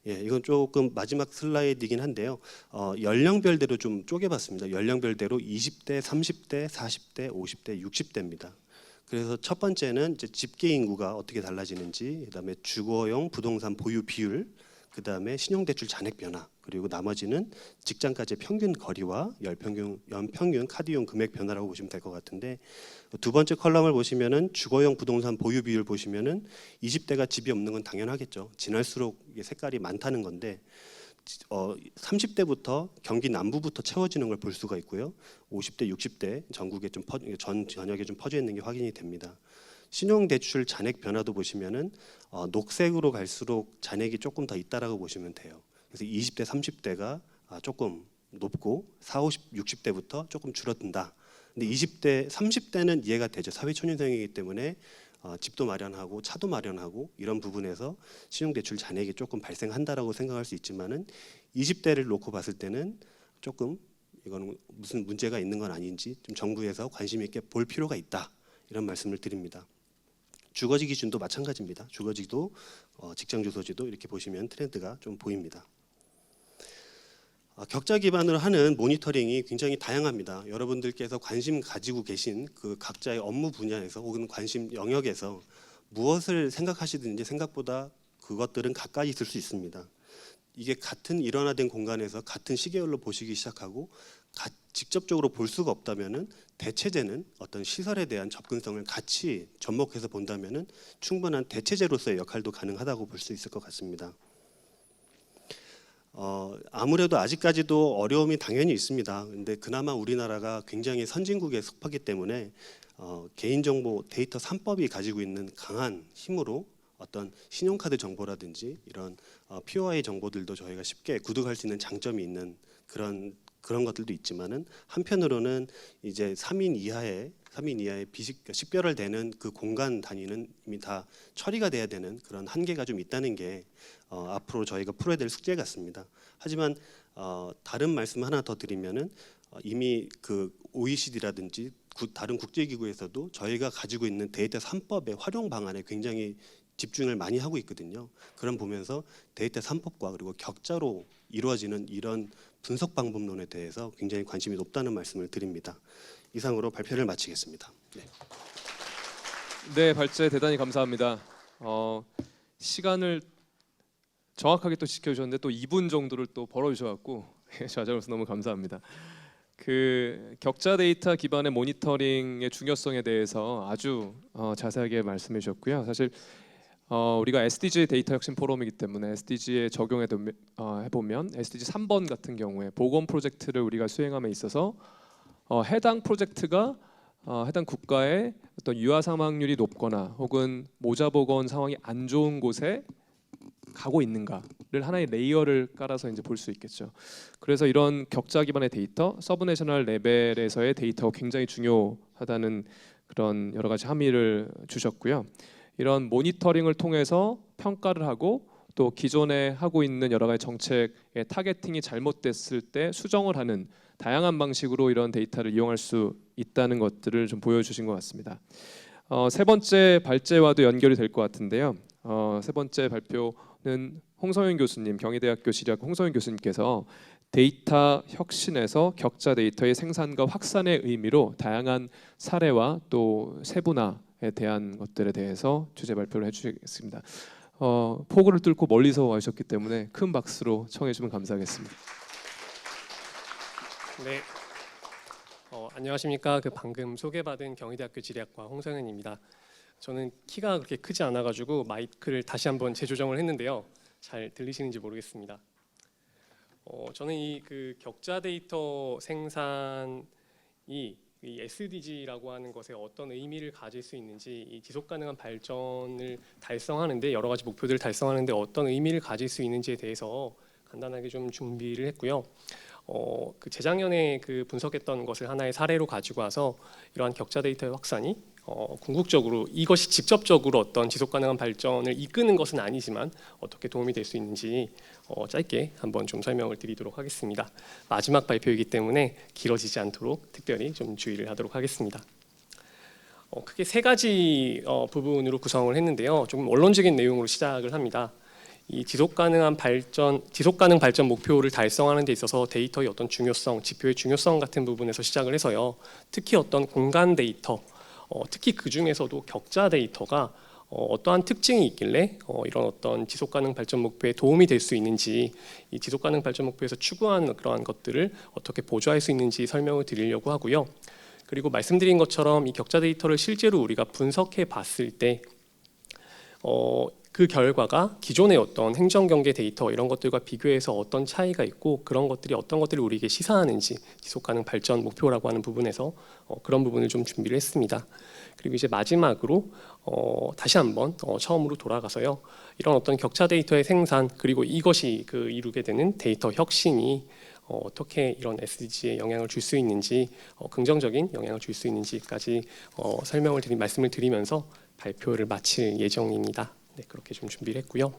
예, 이건 조금 마지막 슬라이드이긴 한데요. 연령별대로 좀 쪼개봤습니다. 연령별대로 20대, 30대, 40대, 50대, 60대입니다. 그래서 첫 번째는 이제 집계 인구가 어떻게 달라지는지, 그다음에 주거용 부동산 보유 비율, 그다음에 신용대출 잔액 변화, 그리고 나머지는 직장까지의 평균 거리와 연평균 카드용 금액 변화라고 보시면 될 것 같은데, 두 번째 컬럼을 보시면은 주거용 부동산 보유 비율 보시면은 20대가 집이 없는 건 당연하겠죠. 지날수록 이게 색깔이 많다는 건데 30대부터 경기 남부부터 채워지는 걸 볼 수가 있고요. 50대, 60대 전국에 전역에 좀 퍼져 있는 게 확인이 됩니다. 신용대출 잔액 변화도 보시면은 녹색으로 갈수록 잔액이 조금 더 있다라고 보시면 돼요. 그래서 20대, 30대가 조금 높고 40, 50, 60대부터 조금 줄어든다. 근데 20대, 30대는 이해가 되죠. 사회초년생이기 때문에 집도 마련하고 차도 마련하고 이런 부분에서 신용대출 잔액이 조금 발생한다라고 생각할 수 있지만은 20대를 놓고 봤을 때는 조금 이거는 무슨 문제가 있는 건 아닌지 좀 정부에서 관심 있게 볼 필요가 있다, 이런 말씀을 드립니다. 주거지 기준도 마찬가지입니다. 주거지도 직장 주소지도 이렇게 보시면 트렌드가 좀 보입니다. 격자 기반으로 하는 모니터링이 굉장히 다양합니다. 여러분들께서 관심 가지고 계신 그 각자의 업무 분야에서 혹은 관심 영역에서 무엇을 생각하시든지 생각보다 그것들은 가까이 있을 수 있습니다. 이게 같은 일원화된 공간에서 같은 시계열로 보시기 시작하고 직접적으로 볼 수가 없다면은 대체제는 어떤 시설에 대한 접근성을 같이 접목해서 본다면은 충분한 대체제로서의 역할도 가능하다고 볼 수 있을 것 같습니다. 아무래도 아직까지도 어려움이 당연히 있습니다. 근데 그나마 우리나라가 굉장히 선진국에 속하기 때문에 개인정보 데이터 3법이 가지고 있는 강한 힘으로 어떤 신용카드 정보라든지 이런 POI 정보들도 저희가 쉽게 구독할 수 있는 장점이 있는 그런 것들도 있지만은, 한편으로는 이제 3인 이하의 식별을 되는 그 공간 단위는 이미 다 처리가 돼야 되는 그런 한계가 좀 있다는 게 앞으로 저희가 풀어야 될 숙제 같습니다. 하지만 다른 말씀 하나 더 드리면은 이미 그 OECD라든지 다른 국제기구에서도 저희가 가지고 있는 데이터 3법의 활용 방안에 굉장히 집중을 많이 하고 있거든요. 그런 보면서 데이터 3법과 그리고 격자로 이루어지는 이런 분석 방법론에 대해서 굉장히 관심이 높다는 말씀을 드립니다. 이상으로 발표를 마치겠습니다. 네. 네, 발제 대단히 감사합니다. 시간을 정확하게 또 지켜주셨는데 또 2분 정도를 또 벌어주셔갖고 저자로서 너무 감사합니다. 그 격자 데이터 기반의 모니터링의 중요성에 대해서 아주 자세하게 말씀해 주셨고요. 사실 우리가 SDG 데이터 혁신 포럼이기 때문에 SDG에 적용해 보면 SDG 3번 같은 경우에 보건 프로젝트를 우리가 수행함에 있어서 해당 프로젝트가 해당 국가의 어떤 유아 사망률이 높거나 혹은 모자 보건 상황이 안 좋은 곳에 가고 있는가를 하나의 레이어를 깔아서 이제 볼 수 있겠죠. 그래서 이런 격자 기반의 데이터, 서브내셔널 레벨에서의 데이터가 굉장히 중요하다는 그런 여러 가지 함의를 주셨고요. 이런 모니터링을 통해서 평가를 하고 또 기존에 하고 있는 여러 가지 정책의 타겟팅이 잘못됐을 때 수정을 하는 다양한 방식으로 이런 데이터를 이용할 수 있다는 것들을 좀 보여주신 것 같습니다. 세 번째 발제와도 연결이 될 것 같은데요. 세 번째 발표는 홍성윤 교수님, 경희대학교 지리학과 홍성윤 교수님께서 데이터 혁신에서 격자 데이터의 생산과 확산의 의미로 다양한 사례와 또 세분화에 대한 것들에 대해서 주제 발표를 해주시겠습니다. 폭우를 뚫고 멀리서 와주셨기 때문에 큰 박수로 청해 주시면 감사하겠습니다. 네, 안녕하십니까. 방금 소개받은 경희대학교 지리학과 홍성현입니다. 저는 키가 그렇게 크지 않아가지고 마이크를 다시 한번 재조정을 했는데요. 잘 들리시는지 모르겠습니다. 저는 이 격자 데이터 생산이 이 SDG라고 하는 것에 어떤 의미를 가질 수 있는지, 이 지속 가능한 발전을 달성하는데 여러 가지 목표들을 달성하는데 어떤 의미를 가질 수 있는지에 대해서 간단하게 좀 준비를 했고요. 재작년에 분석했던 것을 하나의 사례로 가지고 와서 이러한 격자 데이터의 확산이 궁극적으로 이것이 직접적으로 어떤 지속 가능한 발전을 이끄는 것은 아니지만 어떻게 도움이 될 수 있는지 짧게 한번 좀 설명을 드리도록 하겠습니다. 마지막 발표이기 때문에 길어지지 않도록 특별히 좀 주의를 하도록 하겠습니다. 크게 세 가지 부분으로 구성을 했는데요. 좀 원론적인 내용으로 시작을 합니다. 이 지속 가능 발전 목표를 달성하는 데 있어서 데이터의 어떤 중요성, 지표의 중요성 같은 부분에서 시작을 해서요. 특히 어떤 공간 데이터, 특히 그 중에서도 격자 데이터가 어떠한 특징이 있길래 이런 어떤 지속 가능 발전 목표에 도움이 될 수 있는지, 이 지속 가능 발전 목표에서 추구하는 그러한 것들을 어떻게 보조할 수 있는지 설명을 드리려고 하고요. 그리고 말씀드린 것처럼 이 격자 데이터를 실제로 우리가 분석해 봤을 때 그 결과가 기존의 어떤 행정경제 데이터 이런 것들과 비교해서 어떤 차이가 있고 그런 것들이 어떤 것들을 우리에게 시사하는지, 지속가능 발전 목표라고 하는 부분에서 그런 부분을 좀 준비를 했습니다. 그리고 이제 마지막으로 다시 한번 처음으로 돌아가서요. 이런 어떤 격차 데이터의 생산, 그리고 이것이 이루게 되는 데이터 혁신이 어떻게 이런 SDG에 영향을 줄 수 있는지, 긍정적인 영향을 줄 수 있는지까지 말씀을 드리면서 발표를 마칠 예정입니다. 네, 그렇게 좀 준비를 했고요.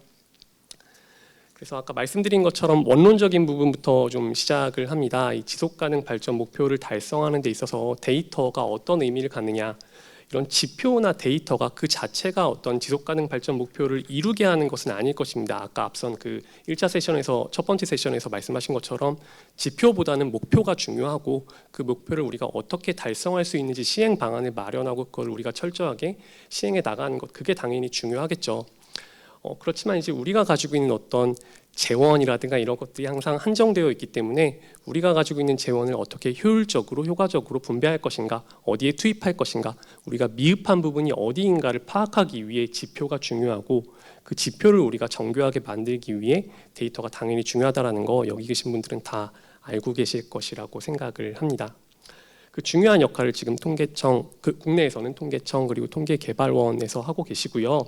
그래서 아까 말씀드린 것처럼 원론적인 부분부터 좀 시작을 합니다. 이 지속가능 발전 목표를 달성하는 데 있어서 데이터가 어떤 의미를 갖느냐, 이런 지표나 데이터가 그 자체가 어떤 지속가능 발전 목표를 이루게 하는 것은 아닐 것입니다. 아까 앞선 1차 세션에서 첫 번째 세션에서 말씀하신 것처럼 지표보다는 목표가 중요하고 그 목표를 우리가 어떻게 달성할 수 있는지 시행 방안을 마련하고 그걸 우리가 철저하게 시행해 나가는 것, 그게 당연히 중요하겠죠. 그렇지만 이제 우리가 가지고 있는 어떤 재원이라든가 이런 것들이 항상 한정되어 있기 때문에 우리가 가지고 있는 재원을 어떻게 효과적으로 분배할 것인가, 어디에 투입할 것인가, 우리가 미흡한 부분이 어디인가를 파악하기 위해 지표가 중요하고, 그 지표를 우리가 정교하게 만들기 위해 데이터가 당연히 중요하다는 거 여기 계신 분들은 다 알고 계실 것이라고 생각을 합니다. 그 중요한 역할을 지금 통계청, 국내에서는 통계청 그리고 통계개발원에서 하고 계시고요.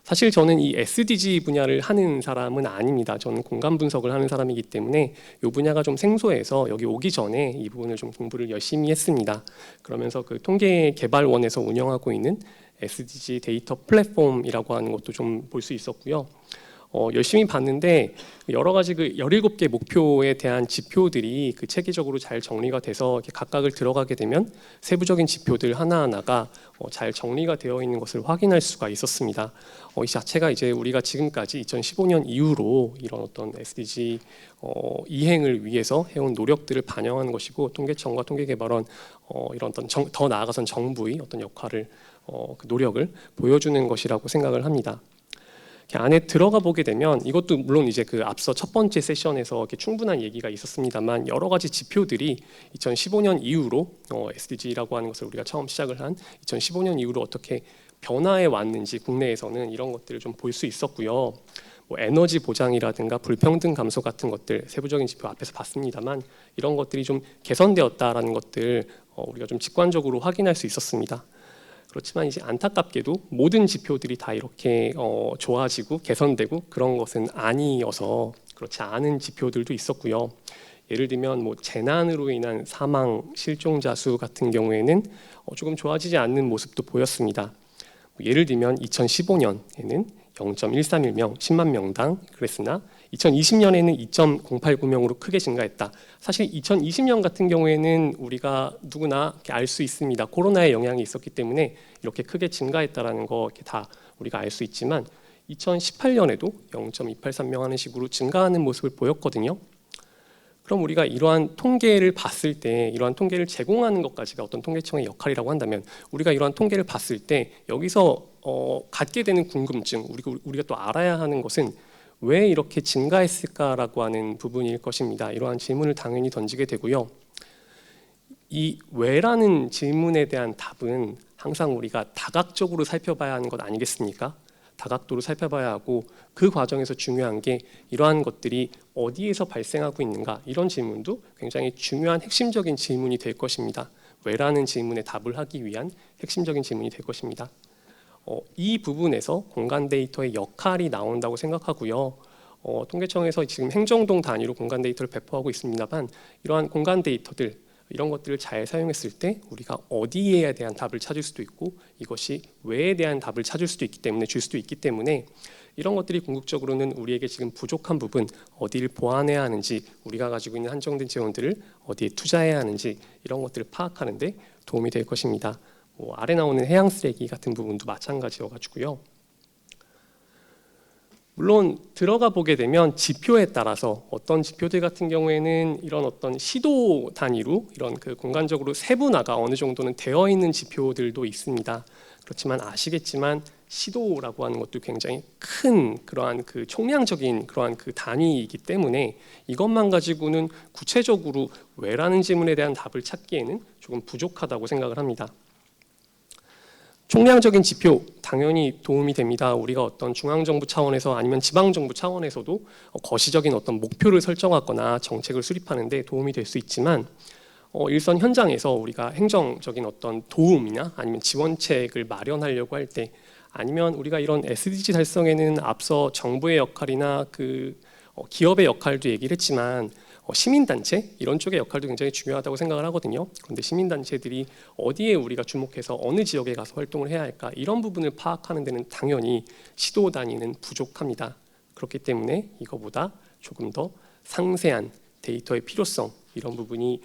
사실 저는 이 SDG 분야를 하는 사람은 아닙니다. 저는 공간 분석을 하는 사람이기 때문에 이 분야가 좀 생소해서 여기 오기 전에 이 부분을 좀 공부를 열심히 했습니다. 그러면서 통계개발원에서 운영하고 있는 SDG 데이터 플랫폼이라고 하는 것도 좀 볼 수 있었고요. 열심히 봤는데 여러 가지 그 17개 목표에 대한 지표들이 그 체계적으로 잘 정리가 돼서 이렇게 각각을 들어가게 되면 세부적인 지표들 하나하나가 잘 정리가 되어 있는 것을 확인할 수가 있었습니다. 이 자체가 이제 우리가 지금까지 2015년 이후로 이런 어떤 SDG 이행을 위해서 해온 노력들을 반영하는 것이고, 통계청과 통계개발원 이런 어떤 더 나아가선 정부의 어떤 역할을 그 노력을 보여주는 것이라고 생각을 합니다. 안에 들어가 보게 되면 이것도 물론 이제 그 앞서 첫 번째 세션에서 이렇게 충분한 얘기가 있었습니다만, 여러 가지 지표들이 2015년 이후로 SDG라고 하는 것을 우리가 처음 시작을 한 2015년 이후로 어떻게 변화해 왔는지 국내에서는 이런 것들을 좀 볼 수 있었고요. 뭐 에너지 보장이라든가 불평등 감소 같은 것들 세부적인 지표 앞에서 봤습니다만, 이런 것들이 좀 개선되었다라는 것들 우리가 좀 직관적으로 확인할 수 있었습니다. 그렇지만 이제 안타깝게도 모든 지표들이 다 이렇게 좋아지고 개선되고 그런 것은 아니어서 그렇지 않은 지표들도 있었고요. 예를 들면 뭐 재난으로 인한 사망 실종자 수 같은 경우에는 조금 좋아지지 않는 모습도 보였습니다. 예를 들면 2015년에는 0.131명 10만 명당 그랬으나 2020년에는 2.089명으로 크게 증가했다. 사실 2020년 같은 경우에는 우리가 누구나 알 수 있습니다. 코로나의 영향이 있었기 때문에 이렇게 크게 증가했다라는 거 이렇게 다 우리가 알 수 있지만, 2018년에도 0.283명 하는 식으로 증가하는 모습을 보였거든요. 그럼 우리가 이러한 통계를 봤을 때, 이러한 통계를 제공하는 것까지가 어떤 통계청의 역할이라고 한다면, 우리가 이러한 통계를 봤을 때 여기서 갖게 되는 궁금증, 우리가 또 알아야 하는 것은 왜 이렇게 증가했을까라고 하는 부분일 것입니다. 이러한 질문을 당연히 던지게 되고요. 이 왜라는 질문에 대한 답은 항상 우리가 다각적으로 살펴봐야 하는 것 아니겠습니까? 다각도로 살펴봐야 하고, 그 과정에서 중요한 게 이러한 것들이 어디에서 발생하고 있는가, 이런 질문도 굉장히 중요한 핵심적인 질문이 될 것입니다. 왜라는 질문에 답을 하기 위한 핵심적인 질문이 될 것입니다. 이 부분에서 공간 데이터의 역할이 나온다고 생각하고요. 통계청에서 지금 행정동 단위로 공간 데이터를 배포하고 있습니다만, 이러한 공간 데이터들, 이런 것들을 잘 사용했을 때 우리가 어디에 대한 답을 찾을 수도 있고, 이것이 왜에 대한 답을 찾을 수도 있기 때문에, 줄 수도 있기 때문에, 이런 것들이 궁극적으로는 우리에게 지금 부족한 부분 어디를 보완해야 하는지, 우리가 가지고 있는 한정된 재원들을 어디에 투자해야 하는지, 이런 것들을 파악하는 데 도움이 될 것입니다. 아래 나오는 해양 쓰레기 같은 부분도 마찬가지여가지고요. 물론 들어가 보게 되면 지표에 따라서 어떤 지표들 같은 경우에는 이런 어떤 시도 단위로 이런 그 공간적으로 세분화가 어느 정도는 되어 있는 지표들도 있습니다. 그렇지만 아시겠지만 시도라고 하는 것도 굉장히 큰 그러한 그 총량적인 그러한 그 단위이기 때문에, 이것만 가지고는 구체적으로 왜라는 질문에 대한 답을 찾기에는 조금 부족하다고 생각을 합니다. 총량적인 지표 당연히 도움이 됩니다. 우리가 어떤 중앙정부 차원에서 아니면 지방정부 차원에서도 거시적인 어떤 목표를 설정하거나 정책을 수립하는 데 도움이 될 수 있지만, 일선 현장에서 우리가 행정적인 어떤 도움이나 아니면 지원책을 마련하려고 할 때, 아니면 우리가 이런 SDG 달성에는 앞서 정부의 역할이나 그 기업의 역할도 얘기를 했지만, 시민단체 이런 쪽의 역할도 굉장히 중요하다고 생각을 하거든요. 그런데 시민단체들이 어디에 우리가 주목해서 어느 지역에 가서 활동을 해야 할까, 이런 부분을 파악하는 데는 당연히 시도 단위는 부족합니다. 그렇기 때문에 이거보다 조금 더 상세한 데이터의 필요성, 이런 부분이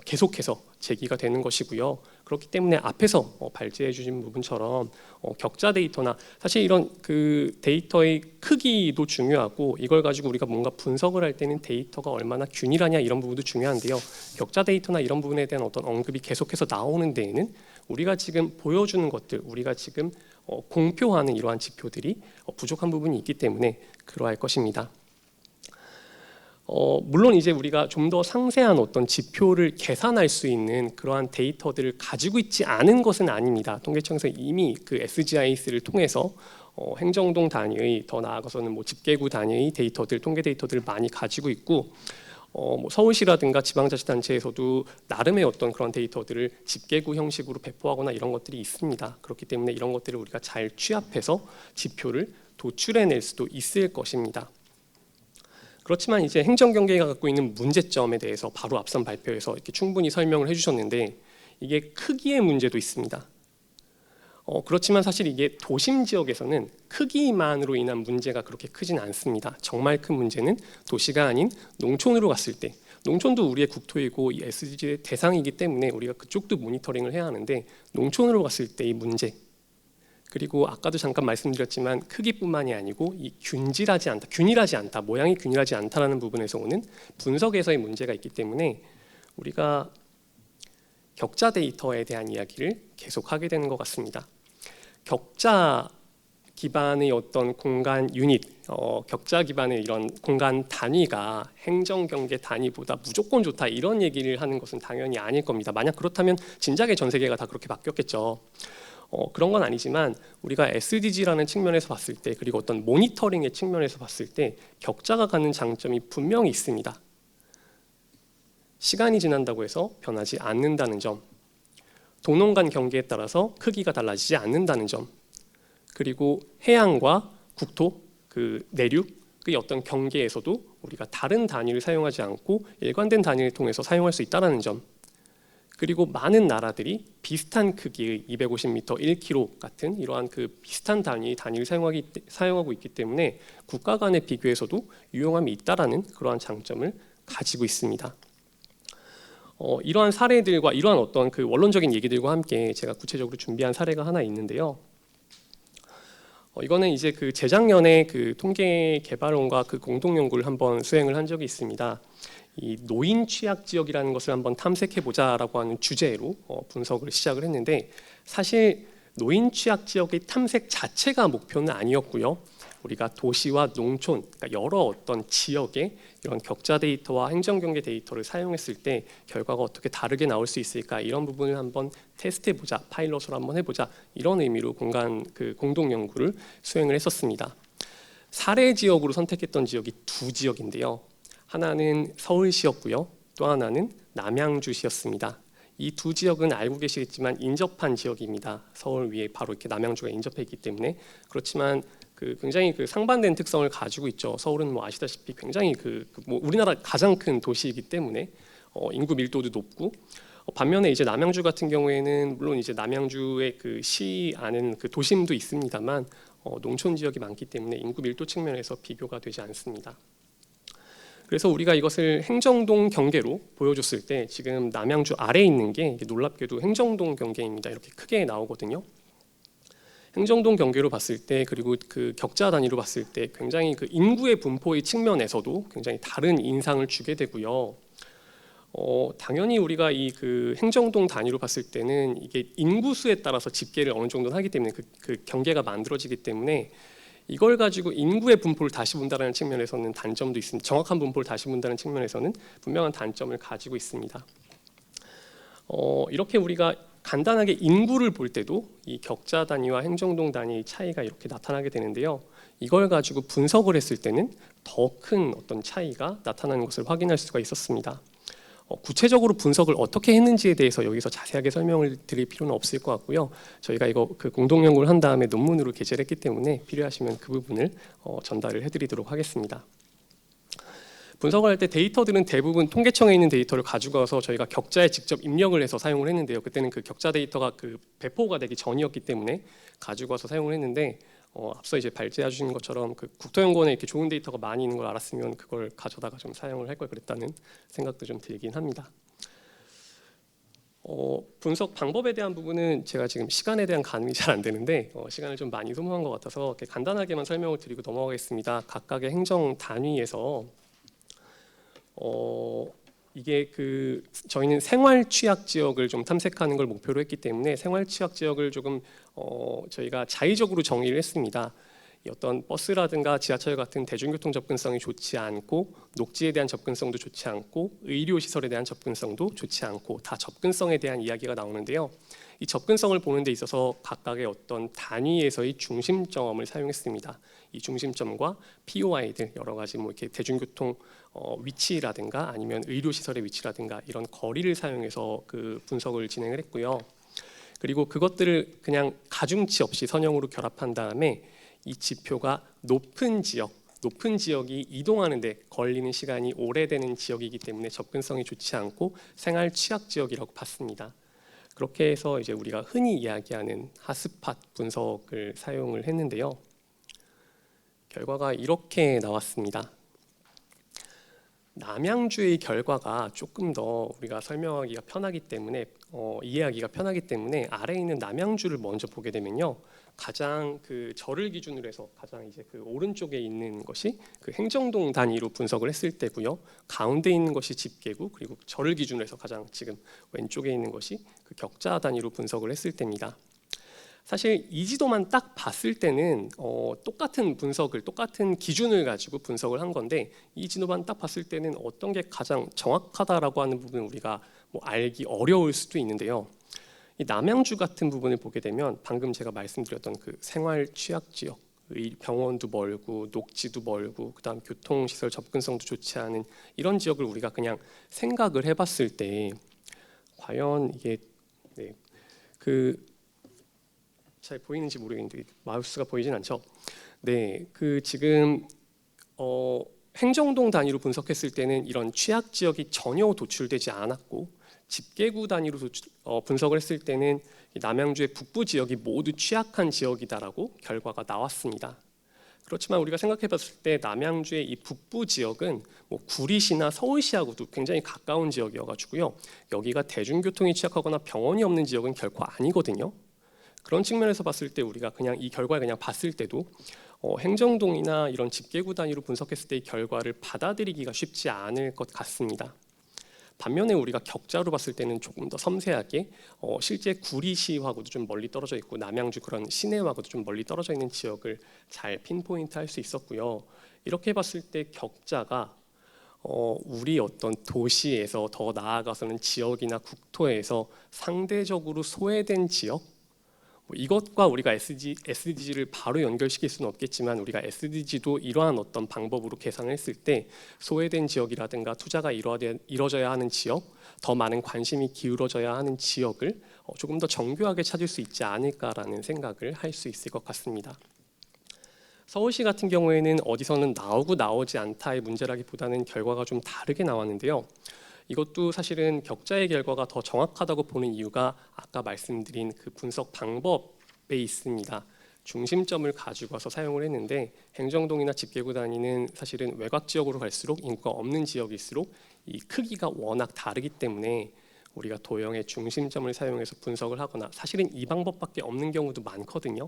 계속해서 제기가 되는 것이고요. 그렇기 때문에 앞에서 발제해 주신 부분처럼 격자 데이터나, 사실 이런 그 데이터의 크기도 중요하고, 이걸 가지고 우리가 뭔가 분석을 할 때는 데이터가 얼마나 균일하냐, 이런 부분도 중요한데요. 격자 데이터나 이런 부분에 대한 어떤 언급이 계속해서 나오는 데에는 우리가 지금 보여주는 것들, 우리가 지금 공표하는 이러한 지표들이 부족한 부분이 있기 때문에 그러할 것입니다. 물론 이제 우리가 좀 더 상세한 어떤 지표를 계산할 수 있는 그러한 데이터들을 가지고 있지 않은 것은 아닙니다. 통계청에서 이미 그 SGIS를 통해서 행정동 단위의, 더 나아가서는 뭐 집계구 단위의 데이터들, 통계 데이터들을 많이 가지고 있고, 뭐 서울시라든가 지방자치단체에서도 나름의 어떤 그런 데이터들을 집계구 형식으로 배포하거나 이런 것들이 있습니다. 그렇기 때문에 이런 것들을 우리가 잘 취합해서 지표를 도출해낼 수도 있을 것입니다. 그렇지만 이제 행정경계가 갖고 있는 문제점에 대해서 바로 앞선 발표에서 이렇게 충분히 설명을 해주셨는데, 이게 크기의 문제도 있습니다. 그렇지만 사실 이게 도심 지역에서는 크기만으로 인한 문제가 그렇게 크진 않습니다. 정말 큰 문제는 도시가 아닌 농촌으로 갔을 때, 농촌도 우리의 국토이고 이 SDG의 대상이기 때문에 우리가 그쪽도 모니터링을 해야 하는데, 농촌으로 갔을 때의 문제, 그리고 아까도 잠깐 말씀드렸지만 크기뿐만이 아니고 이 균일하지 않다, 모양이 균일하지 않다라는 부분에서 오는 분석에서의 문제가 있기 때문에 우리가 격자 데이터에 대한 이야기를 계속하게 되는 것 같습니다. 격자 기반의 어떤 공간 유닛, 격자 기반의 이런 공간 단위가 행정 경계 단위보다 무조건 좋다, 이런 얘기를 하는 것은 당연히 아닐 겁니다. 만약 그렇다면 진작에 전 세계가 다 그렇게 바뀌었겠죠. 그런 건 아니지만 우리가 SDG라는 측면에서 봤을 때, 그리고 어떤 모니터링의 측면에서 봤을 때 격자가 갖는 장점이 분명히 있습니다. 시간이 지난다고 해서 변하지 않는다는 점, 도농 간 경계에 따라서 크기가 달라지지 않는다는 점, 그리고 해양과 국토, 그 내륙의 어떤 경계에서도 우리가 다른 단위를 사용하지 않고 일관된 단위를 통해서 사용할 수 있다는 점, 그리고 많은 나라들이 비슷한 크기의 250m, 1km 같은 이러한 그 비슷한 단위를 사용하고 있기 때문에 국가 간의 비교에서도 유용함이 있다라는 그러한 장점을 가지고 있습니다. 이러한 사례들과 이러한 어떤 그 원론적인 얘기들과 함께 제가 구체적으로 준비한 사례가 하나 있는데요. 이거는 이제 그 재작년에 그 통계 개발원과 그 공동 연구를 한번 수행을 한 적이 있습니다. 이 노인 취약 지역이라는 것을 한번 탐색해 보자라고 하는 주제로 분석을 시작을 했는데, 사실 노인 취약 지역의 탐색 자체가 목표는 아니었고요. 우리가 도시와 농촌, 그러니까 여러 어떤 지역의 이런 격자 데이터와 행정경계 데이터를 사용했을 때 결과가 어떻게 다르게 나올 수 있을까, 이런 부분을 한번 테스트해보자, 파일럿으로 한번 해보자, 이런 의미로 공동 연구를 수행을 했었습니다. 사례 지역으로 선택했던 지역이 두 지역인데요. 하나는 서울시였고요, 또 하나는 남양주시였습니다. 이 두 지역은 알고 계시겠지만 인접한 지역입니다. 서울 위에 바로 이렇게 남양주가 인접해 있기 때문에. 그렇지만 굉장히 상반된 특성을 가지고 있죠. 서울은 뭐 아시다시피 굉장히 뭐 우리나라 가장 큰 도시이기 때문에 인구 밀도도 높고, 반면에 이제 남양주 같은 경우에는 물론 이제 남양주의 그 시 안에는 그 도심도 있습니다만 농촌 지역이 많기 때문에 인구 밀도 측면에서 비교가 되지 않습니다. 그래서 우리가 이것을 행정동 경계로 보여줬을 때 지금 남양주 아래에 있는 게 놀랍게도 행정동 경계입니다. 이렇게 크게 나오거든요. 행정동 경계로 봤을 때, 그리고 그 격자 단위로 봤을 때 굉장히 그 인구의 분포의 측면에서도 굉장히 다른 인상을 주게 되고요. 당연히 우리가 이 그 행정동 단위로 봤을 때는 이게 인구수에 따라서 집계를 어느 정도는 하기 때문에 그 경계가 만들어지기 때문에 이걸 가지고 인구의 분포를 다시 본다는 측면에서는 단점도 있습니다. 정확한 분포를 다시 본다는 측면에서는 분명한 단점을 가지고 있습니다. 이렇게 우리가 간단하게 인구를 볼 때도 이 격자 단위와 행정동 단위의 차이가 이렇게 나타나게 되는데요. 이걸 가지고 분석을 했을 때는 더 큰 어떤 차이가 나타나는 것을 확인할 수가 있었습니다. 구체적으로 분석을 어떻게 했는지에 대해서 여기서 자세하게 설명을 드릴 필요는 없을 것 같고요. 저희가 이거 공동 연구를 한 다음에 논문으로 게재를 했기 때문에 필요하시면 그 부분을 전달을 해드리도록 하겠습니다. 분석을 할 때 데이터들은 대부분 통계청에 있는 데이터를 가지고 와서 저희가 격자에 직접 입력을 해서 사용을 했는데요. 그때는 그 격자 데이터가 배포가 되기 전이었기 때문에 가지고 와서 사용을 했는데, 앞서 이제 발제해 주신 것처럼 국토연구원에 이렇게 좋은 데이터가 많이 있는 걸 알았으면 그걸 가져다가 좀 사용을 할 걸 그랬다는 생각도 좀 들긴 합니다. 분석 방법에 대한 부분은 제가 지금 시간에 대한 가늠이 잘 안 되는데 시간을 좀 많이 소모한 것 같아서 이렇게 간단하게만 설명을 드리고 넘어가겠습니다. 각각의 행정 단위에서 이게 저희는 생활 취약 지역을 좀 탐색하는 걸 목표로 했기 때문에 생활 취약 지역을 조금 저희가 자의적으로 정의를 했습니다. 어떤 버스라든가 지하철 같은 대중교통 접근성이 좋지 않고, 녹지에 대한 접근성도 좋지 않고, 의료 시설에 대한 접근성도 좋지 않고, 다 접근성에 대한 이야기가 나오는데요. 이 접근성을 보는 데 있어서 각각의 어떤 단위에서의 중심점을 사용했습니다. 이 중심점과 POI들, 여러 가지 뭐 이렇게 대중교통 위치라든가 아니면 의료 시설의 위치라든가 이런 거리를 사용해서 그 분석을 진행을 했고요. 그리고 그것들을 그냥 가중치 없이 선형으로 결합한 다음에 이 지표가 높은 지역이 이동하는 데 걸리는 시간이 오래되는 지역이기 때문에 접근성이 좋지 않고 생활 취약 지역이라고 봤습니다. 그렇게 해서 이제 우리가 흔히 이야기하는 핫스팟 분석을 사용을 했는데요. 결과가 이렇게 나왔습니다. 남양주의 결과가 조금 더 우리가 설명하기가 편하기 때문에 이해하기가 편하기 때문에 아래에 있는 남양주를 먼저 보게 되면요, 가장 그 절을 기준으로 해서 가장 이제 그 오른쪽에 있는 것이 그 행정동 단위로 분석을 했을 때고요, 가운데 있는 것이 집계구, 그리고 절을 기준으로 해서 가장 지금 왼쪽에 있는 것이 그 격자 단위로 분석을 했을 때입니다. 사실 이 지도만 딱 봤을 때는 똑같은 분석을, 똑같은 기준을 가지고 분석을 한 건데, 이 지도만 딱 봤을 때는 어떤 게 가장 정확하다라고 하는 부분을 우리가 뭐 알기 어려울 수도 있는데요. 이 남양주 같은 부분을 보게 되면 방금 제가 말씀드렸던 그 생활 취약 지역, 병원도 멀고 녹지도 멀고 그다음 교통시설 접근성도 좋지 않은 이런 지역을 우리가 그냥 생각을 해봤을 때 과연 이게 잘 보이는지 모르겠는데 마우스가 보이진 않죠? 네, 그 지금 행정동 단위로 분석했을 때는 이런 취약 지역이 전혀 도출되지 않았고, 집계구 단위로 분석을 했을 때는 남양주의 북부 지역이 모두 취약한 지역이다라고 결과가 나왔습니다. 그렇지만 우리가 생각해봤을 때 남양주의 이 북부 지역은 뭐 구리시나 서울시하고도 굉장히 가까운 지역이어가지고요, 여기가 대중교통이 취약하거나 병원이 없는 지역은 결코 아니거든요. 그런 측면에서 봤을 때 우리가 그냥 이 결과를 그냥 봤을 때도 행정동이나 이런 집계구 단위로 분석했을 때의 결과를 받아들이기가 쉽지 않을 것 같습니다. 반면에 우리가 격자로 봤을 때는 조금 더 섬세하게 실제 구리시하고도 좀 멀리 떨어져 있고 남양주 그런 시내하고도 좀 멀리 떨어져 있는 지역을 잘 핀포인트 할 수 있었고요. 이렇게 봤을 때 격자가 우리 어떤 도시에서 더 나아가서는 지역이나 국토에서 상대적으로 소외된 지역, 이것과 우리가 SDG를 바로 연결시킬 수는 없겠지만 우리가 SDG도 이러한 어떤 방법으로 계산을 했을 때 소외된 지역이라든가 투자가 이루어져야 하는 지역, 더 많은 관심이 기울어져야 하는 지역을 조금 더 정교하게 찾을 수 있지 않을까라는 생각을 할 수 있을 것 같습니다. 서울시 같은 경우에는 어디서는 나오고 나오지 않다의 문제라기보다는 결과가 좀 다르게 나왔는데요. 이것도 사실은 격자의 결과가 더 정확하다고 보는 이유가 아까 말씀드린 그 분석 방법에 있습니다. 중심점을 가지고 와서 사용을 했는데, 행정동이나 집계구 단위는 사실은 외곽 지역으로 갈수록 인구가 없는 지역일수록 이 크기가 워낙 다르기 때문에 우리가 도형의 중심점을 사용해서 분석을 하거나, 사실은 이 방법밖에 없는 경우도 많거든요.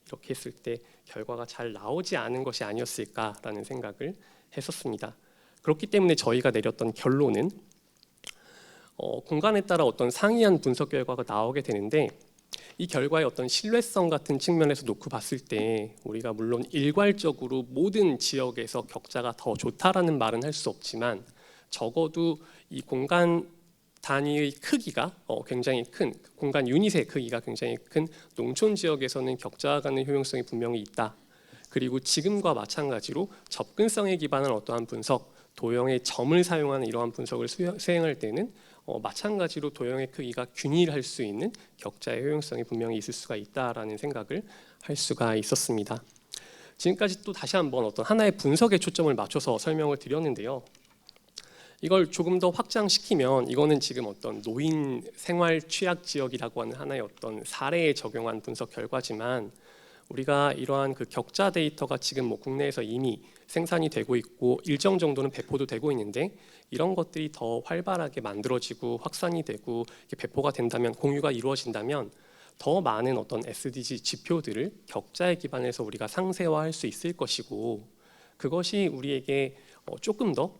이렇게 했을 때 결과가 잘 나오지 않은 것이 아니었을까라는 생각을 했었습니다. 그렇기 때문에 저희가 내렸던 결론은 공간에 따라 어떤 상이한 분석 결과가 나오게 되는데, 이 결과의 어떤 신뢰성 같은 측면에서 놓고 봤을 때 우리가 물론 일괄적으로 모든 지역에서 격자가 더 좋다라는 말은 할 수 없지만, 적어도 이 공간 단위의 크기가 굉장히 큰, 공간 유닛의 크기가 굉장히 큰 농촌 지역에서는 격자 간의 효용성이 분명히 있다. 그리고 지금과 마찬가지로 접근성에 기반한 어떠한 분석, 도형의 점을 사용하는 이러한 분석을 수행할 때는 마찬가지로 도형의 크기가 균일할 수 있는 격자의 효용성이 분명히 있을 수가 있다라는 생각을 할 수가 있었습니다. 지금까지 또 다시 한번 어떤 하나의 분석에 초점을 맞춰서 설명을 드렸는데요. 이걸 조금 더 확장시키면 이거는 지금 어떤 노인 생활 취약 지역이라고 하는 하나의 어떤 사례에 적용한 분석 결과지만, 우리가 이러한 그 격자 데이터가 지금 뭐 국내에서 이미 생산이 되고 있고 일정 정도는 배포도 되고 있는데, 이런 것들이 더 활발하게 만들어지고 확산이 되고 배포가 된다면, 공유가 이루어진다면 더 많은 어떤 SDG 지표들을 격자에 기반해서 우리가 상세화할 수 있을 것이고, 그것이 우리에게 조금 더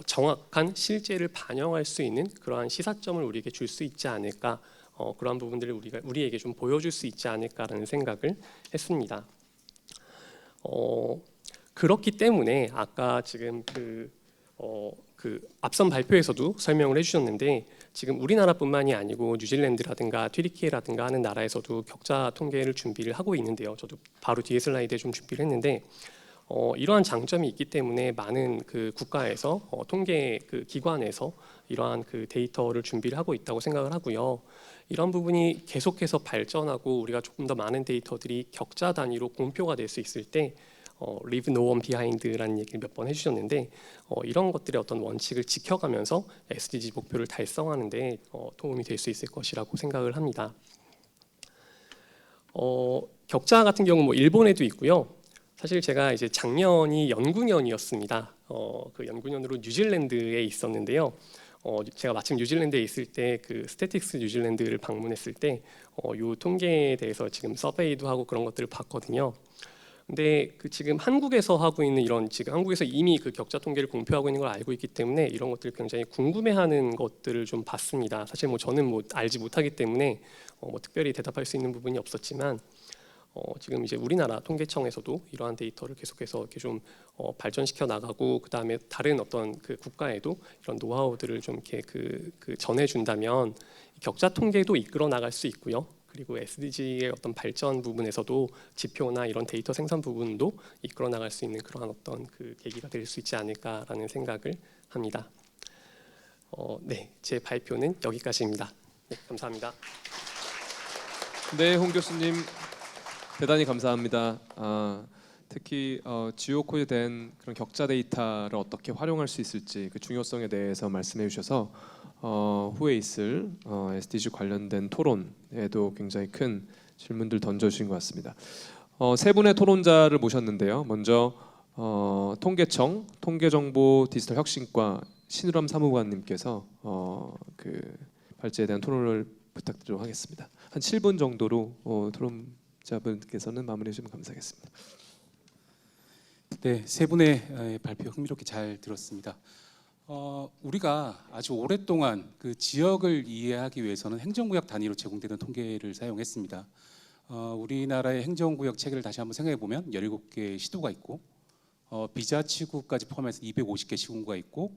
정확한 실제를 반영할 수 있는 그러한 시사점을 우리에게 줄 수 있지 않을까, 그러한 부분들을 우리에게 좀 보여줄 수 있지 않을까라는 생각을 했습니다. 그렇기 때문에 아까 지금 그 앞선 발표에서도 설명을 해주셨는데, 지금 우리나라뿐만이 아니고 뉴질랜드라든가 튀르키예라든가 하는 나라에서도 격자 통계를 준비를 하고 있는데요. 저도 바로 뒤에 슬라이드에 좀 준비를 했는데, 이러한 장점이 있기 때문에 많은 그 국가에서 통계 그 기관에서 이러한 그 데이터를 준비를 하고 있다고 생각을 하고요. 이런 부분이 계속해서 발전하고 우리가 조금 더 많은 데이터들이 격자 단위로 공표가 될 수 있을 때 leave no one behind라는 얘기를 몇 번 해주셨는데 이런 것들의 어떤 원칙을 지켜가면서 SDG 목표를 달성하는데 도움이 될 수 있을 것이라고 생각을 합니다. 격자 같은 경우 뭐 일본에도 있고요. 사실 제가 이제 작년이 연구년이었습니다. 그 연구년으로 뉴질랜드에 있었는데요. 제가 마침 뉴질랜드에 있을 때 그 스태틱스 뉴질랜드를 방문했을 때 이 통계에 대해서 지금 서베이도 하고 그런 것들을 봤거든요. 근데 그 지금 한국에서 하고 있는 이런 지금 한국에서 이미 그 격자 통계를 공표하고 있는 걸 알고 있기 때문에 이런 것들을 굉장히 궁금해하는 것들을 좀 봤습니다. 사실 뭐 저는 뭐 알지 못하기 때문에 뭐 특별히 대답할 수 있는 부분이 없었지만 지금 이제 우리나라 통계청에서도 이러한 데이터를 계속해서 이렇게 좀 발전시켜 나가고 그 다음에 다른 어떤 그 국가에도 이런 노하우들을 좀 이렇게 그 전해준다면 격자 통계도 이끌어 나갈 수 있고요. 그리고 SDG의 어떤 발전 부분에서도 지표나 이런 데이터 생산 부분도 이끌어 나갈 수 있는 그러한 어떤 그 계기가 될 수 있지 않을까라는 생각을 합니다. 네, 제 발표는 여기까지입니다. 네, 감사합니다. 네, 홍 교수님 대단히 감사합니다. 특히 지오코드된 그런 격자 데이터를 어떻게 활용할 수 있을지 그 중요성에 대해서 말씀해 주셔서 후에 있을 SDG 관련된 토론에도 굉장히 큰 질문들 던져주신 것 같습니다. 세 분의 토론자를 모셨는데요. 먼저 통계청 통계정보 디지털 혁신과 신우람 사무관님께서 그 발제에 대한 토론을 부탁드리도록 하겠습니다. 한 7분 정도로 토론자분께서는 마무리해 주시면 감사하겠습니다. 네, 세 분의 발표 흥미롭게 잘 들었습니다. 우리가 아주 오랫동안 그 지역을 이해하기 위해서는 행정구역 단위로 제공되는 통계를 사용했습니다. 우리나라의 행정구역 체계를 다시 한번 생각해 보면 17개 시도가 있고 비자치구까지 포함해서 250개 시군구가 있고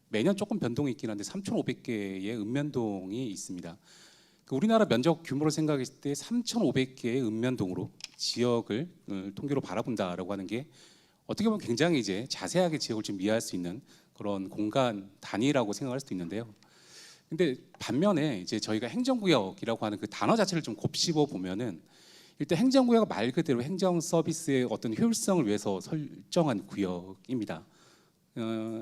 매년 조금 변동이 있긴 한데 3,500개의 읍면동이 있습니다. 우리나라 면적 규모를 생각했을 때 3,500개의 읍면동으로 지역을 통계로 바라본다라고 하는 게 어떻게 보면 굉장히 이제 자세하게 지역을 좀 이해할 수 있는 그런 공간 단위라고 생각할 수도 있는데요. 근데 반면에 이제 저희가 행정구역이라고 하는 그 단어 자체를 좀 곱씹어 보면은 일단 행정구역은 말 그대로 행정 서비스의 어떤 효율성을 위해서 설정한 구역입니다.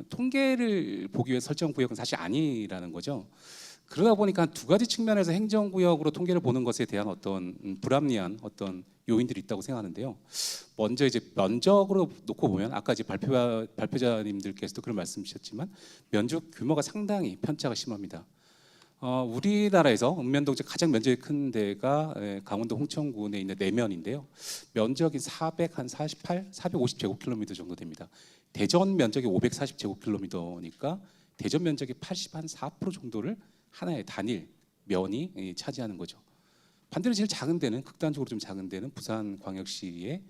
통계를 보기 위해 설정 구역은 사실 아니라는 거죠. 그러다 보니까 두 가지 측면에서 행정구역으로 통계를 보는 것에 대한 어떤 불합리한 어떤 요인들이 있다고 생각하는데요. 먼저 이제 면적으로 놓고 보면 아까 이제 발표자님들께서도 그런 말씀 주셨지만 면적 규모가 상당히 편차가 심합니다. 우리나라에서 읍면동 가장 면적이 큰 데가 강원도 홍천군에 있는 내면인데요. 면적이 450제곱킬로미터 정도 됩니다. 대전 면적이 540제곱킬로미터니까 대전 면적의 84% 정도를 하나의 단일 면이 차지하는 거죠. 반대로 제일 작은 데는 극단적으로 좀 작은 데는 부산광역시의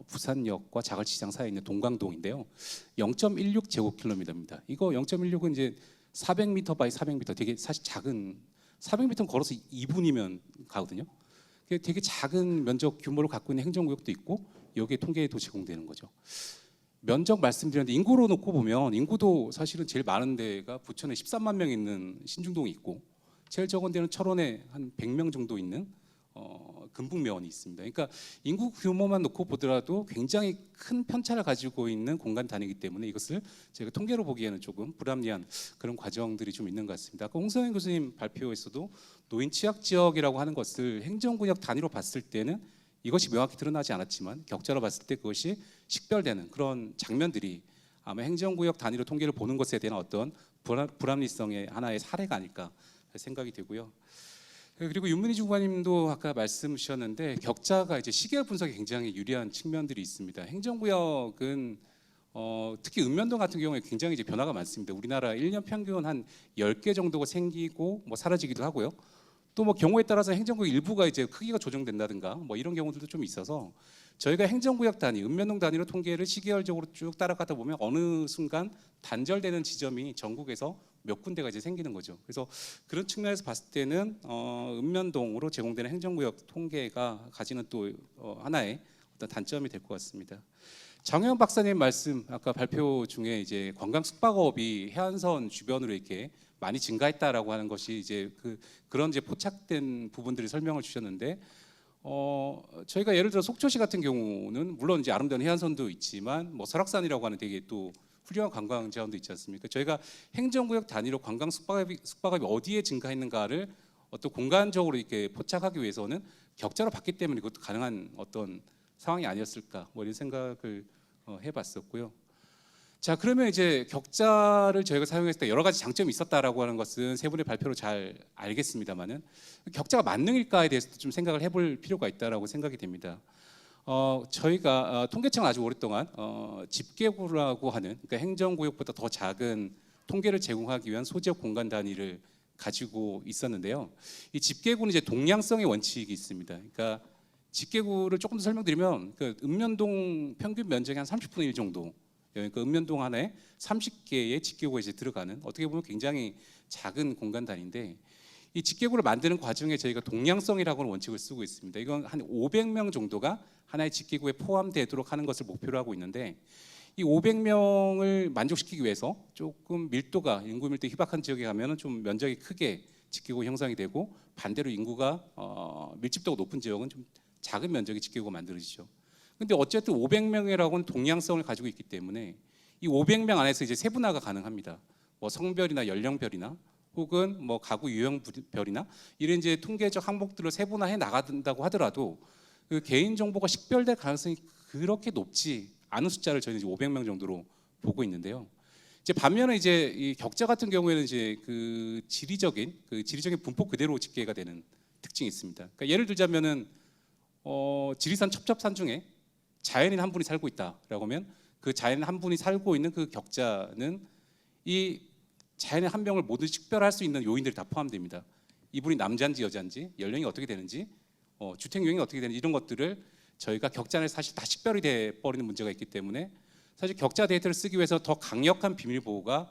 부산역과 자갈치장 사이에 있는 동광동인데요. 0.16제곱킬로미터입니다. 이거 0.16은 이제 400m 바이 400m 되게 사실 작은 400m는 걸어서 2분이면 가거든요. 되게 작은 면적 규모를 갖고 있는 행정구역도 있고 여기에 통계에도 제공되는 거죠. 면적 말씀드렸는데 인구로 놓고 보면 인구도 사실은 제일 많은 데가 부천에 13만 명 있는 신중동이 있고 제일 적은 데는 철원에 한 100명 정도 있는 금북면이 있습니다. 그러니까 인구 규모만 놓고 보더라도 굉장히 큰 편차를 가지고 있는 공간 단위이기 때문에 이것을 제가 통계로 보기에는 조금 불합리한 그런 과정들이 좀 있는 것 같습니다. 아까 홍성현 교수님 발표에서도 노인 취약 지역이라고 하는 것을 행정구역 단위로 봤을 때는 이것이 명확히 드러나지 않았지만 격자로 봤을 때 그것이 식별되는 그런 장면들이 아마 행정구역 단위로 통계를 보는 것에 대한 어떤 불합리성의 하나의 사례가 아닐까 생각이 되고요. 그리고 윤문희 주관님도 아까 말씀 주셨는데 격자가 이제 시계열 분석에 굉장히 유리한 측면들이 있습니다. 행정구역은 특히 읍면동 같은 경우에 굉장히 이제 변화가 많습니다. 우리나라 1년 평균 한 10개 정도가 생기고 뭐 사라지기도 하고요. 또 뭐 경우에 따라서 행정구역 일부가 이제 크기가 조정된다든가 뭐 이런 경우들도 좀 있어서 저희가 행정구역 단위, 읍면동 단위로 통계를 시계열적으로 쭉 따라가다 보면 어느 순간 단절되는 지점이 전국에서 몇 군데가 이제 생기는 거죠. 그래서 그런 측면에서 봤을 때는 읍면동으로 제공되는 행정구역 통계가 가지는 또 하나의 어떤 단점이 될 것 같습니다. 장혜원 박사님 말씀 아까 발표 중에 이제 관광 숙박업이 해안선 주변으로 이렇게 많이 증가했다라고 하는 것이 이제 그런 이제 포착된 부분들이 설명을 주셨는데 저희가 예를 들어 속초시 같은 경우는 물론 이제 아름다운 해안선도 있지만 뭐 설악산이라고 하는 되게 또 훌륭한 관광 자원도 있지 않습니까? 저희가 행정구역 단위로 관광 숙박업이 어디에 증가했는가를 어떤 공간적으로 이렇게 포착하기 위해서는 격자로 봤기 때문에 그것도 가능한 어떤 상황이 아니었을까 뭐 이런 생각을 해봤었고요. 자, 그러면 이제 격자를 저희가 사용했을 때 여러 가지 장점이 있었다라고 하는 것은 세 분의 발표로 잘 알겠습니다만은 격자가 만능일까에 대해서도 좀 생각을 해볼 필요가 있다라고 생각이 됩니다. 저희가 통계청은 아주 오랫동안 집계구라고 하는 그러니까 행정구역보다 더 작은 통계를 제공하기 위한 소지역 공간 단위를 가지고 있었는데요. 이 집계구는 이제 동량성의 원칙이 있습니다. 그러니까 집계구를 조금 더 설명드리면 그 읍면동 평균 면적의 한 30분의 1 정도. 그러니까 읍면동 안에 30개의 집계구가 이제 들어가는 어떻게 보면 굉장히 작은 공간 단위인데 이 집계구를 만드는 과정에 저희가 동량성이라고 하는 원칙을 쓰고 있습니다. 이건 한 500명 정도가 하나의 집계구에 포함되도록 하는 것을 목표로 하고 있는데 이 500명을 만족시키기 위해서 조금 밀도가 인구 밀도 희박한 지역에 가면은 좀 면적이 크게 집계구 형성이 되고 반대로 인구가 밀집도가 높은 지역은 좀 작은 면적의 집계구가 만들어지죠. 근데 어쨌든 500명이라고는 동량성을 가지고 있기 때문에 이 500명 안에서 이제 세분화가 가능합니다. 뭐 성별이나 연령별이나 혹은 뭐 가구 유형별이나 이런 이제 통계적 항목들을 세분화해 나간다고 하더라도 그 개인 정보가 식별될 가능성이 그렇게 높지 않은 숫자를 저희는 이제 500명 정도로 보고 있는데요. 이제 반면에 이제 이 격자 같은 경우에는 이제 그 지리적인 분포 그대로 집계가 되는 특징이 있습니다. 그러니까 예를 들자면은 지리산 첩첩산 중에 자연인 한 분이 살고 있다라고 하면 그 자연인 한 분이 살고 있는 그 격자는 이 자연인 한 명을 모두 식별할 수 있는 요인들이 다 포함됩니다. 이분이 남자인지 여자인지, 연령이 어떻게 되는지, 주택 유형이 어떻게 되는지 이런 것들을 저희가 격자 안에 사실 다 식별이 돼 버리는 문제가 있기 때문에 사실 격자 데이터를 쓰기 위해서 더 강력한 비밀 보호가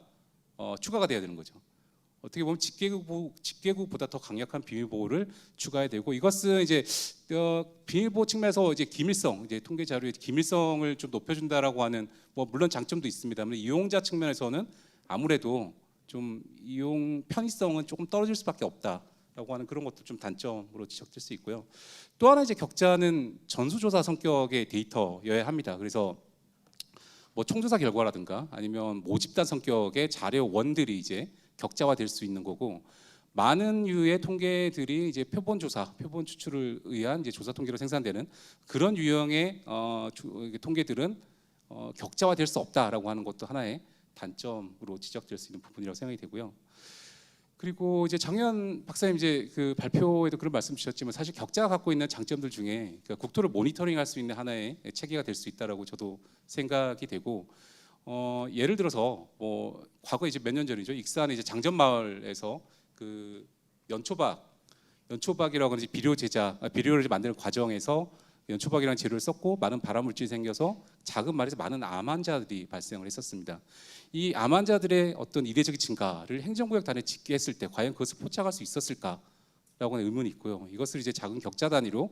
추가가 돼야 되는 거죠. 어떻게 보면 집계구보다 더 강력한 비밀 보호를 추가해야 되고 이것은 이제 비밀 보호 측면에서 이제 기밀성, 이제 통계 자료의 기밀성을 좀 높여준다라고 하는 뭐 물론 장점도 있습니다만 이용자 측면에서는 아무래도 좀 이용 편의성은 조금 떨어질 수밖에 없다라고 하는 그런 것도 좀 단점으로 지적될 수 있고요. 또 하나 이제 격자는 전수조사 성격의 데이터여야 합니다. 그래서 뭐 총조사 결과라든가 아니면 모집단 성격의 자료원들이 이제 격자화될 수 있는 거고 많은 유의 통계들이 이제 표본 추출을 의한 이제 조사 통계로 생산되는 그런 유형의 통계들은 격자화될 수 없다라고 하는 것도 하나의 단점으로 지적될 수 있는 부분이라고 생각이 되고요. 그리고 이제 장현 박사님 이제 그 발표에도 그런 말씀 주셨지만 사실 격자가 갖고 있는 장점들 중에 그러니까 국토를 모니터링할 수 있는 하나의 체계가 될 수 있다라고 저도 생각이 되고 예를 들어서 뭐 과거 이제 몇 년 전이죠. 익산의 이제 장전마을에서 그 연초박이라고 하는 비료를 만드는 과정에서 연초박이라는 재료를 썼고 많은 발암물질이 생겨서 작은 마을에서 많은 암 환자들이 발생을 했었습니다. 이 암 환자들의 어떤 이례적인 증가를 행정구역 단위에 집계했을 때 과연 그것을 포착할 수 있었을까라고 하는 의문이 있고요. 이것을 이제 작은 격자 단위로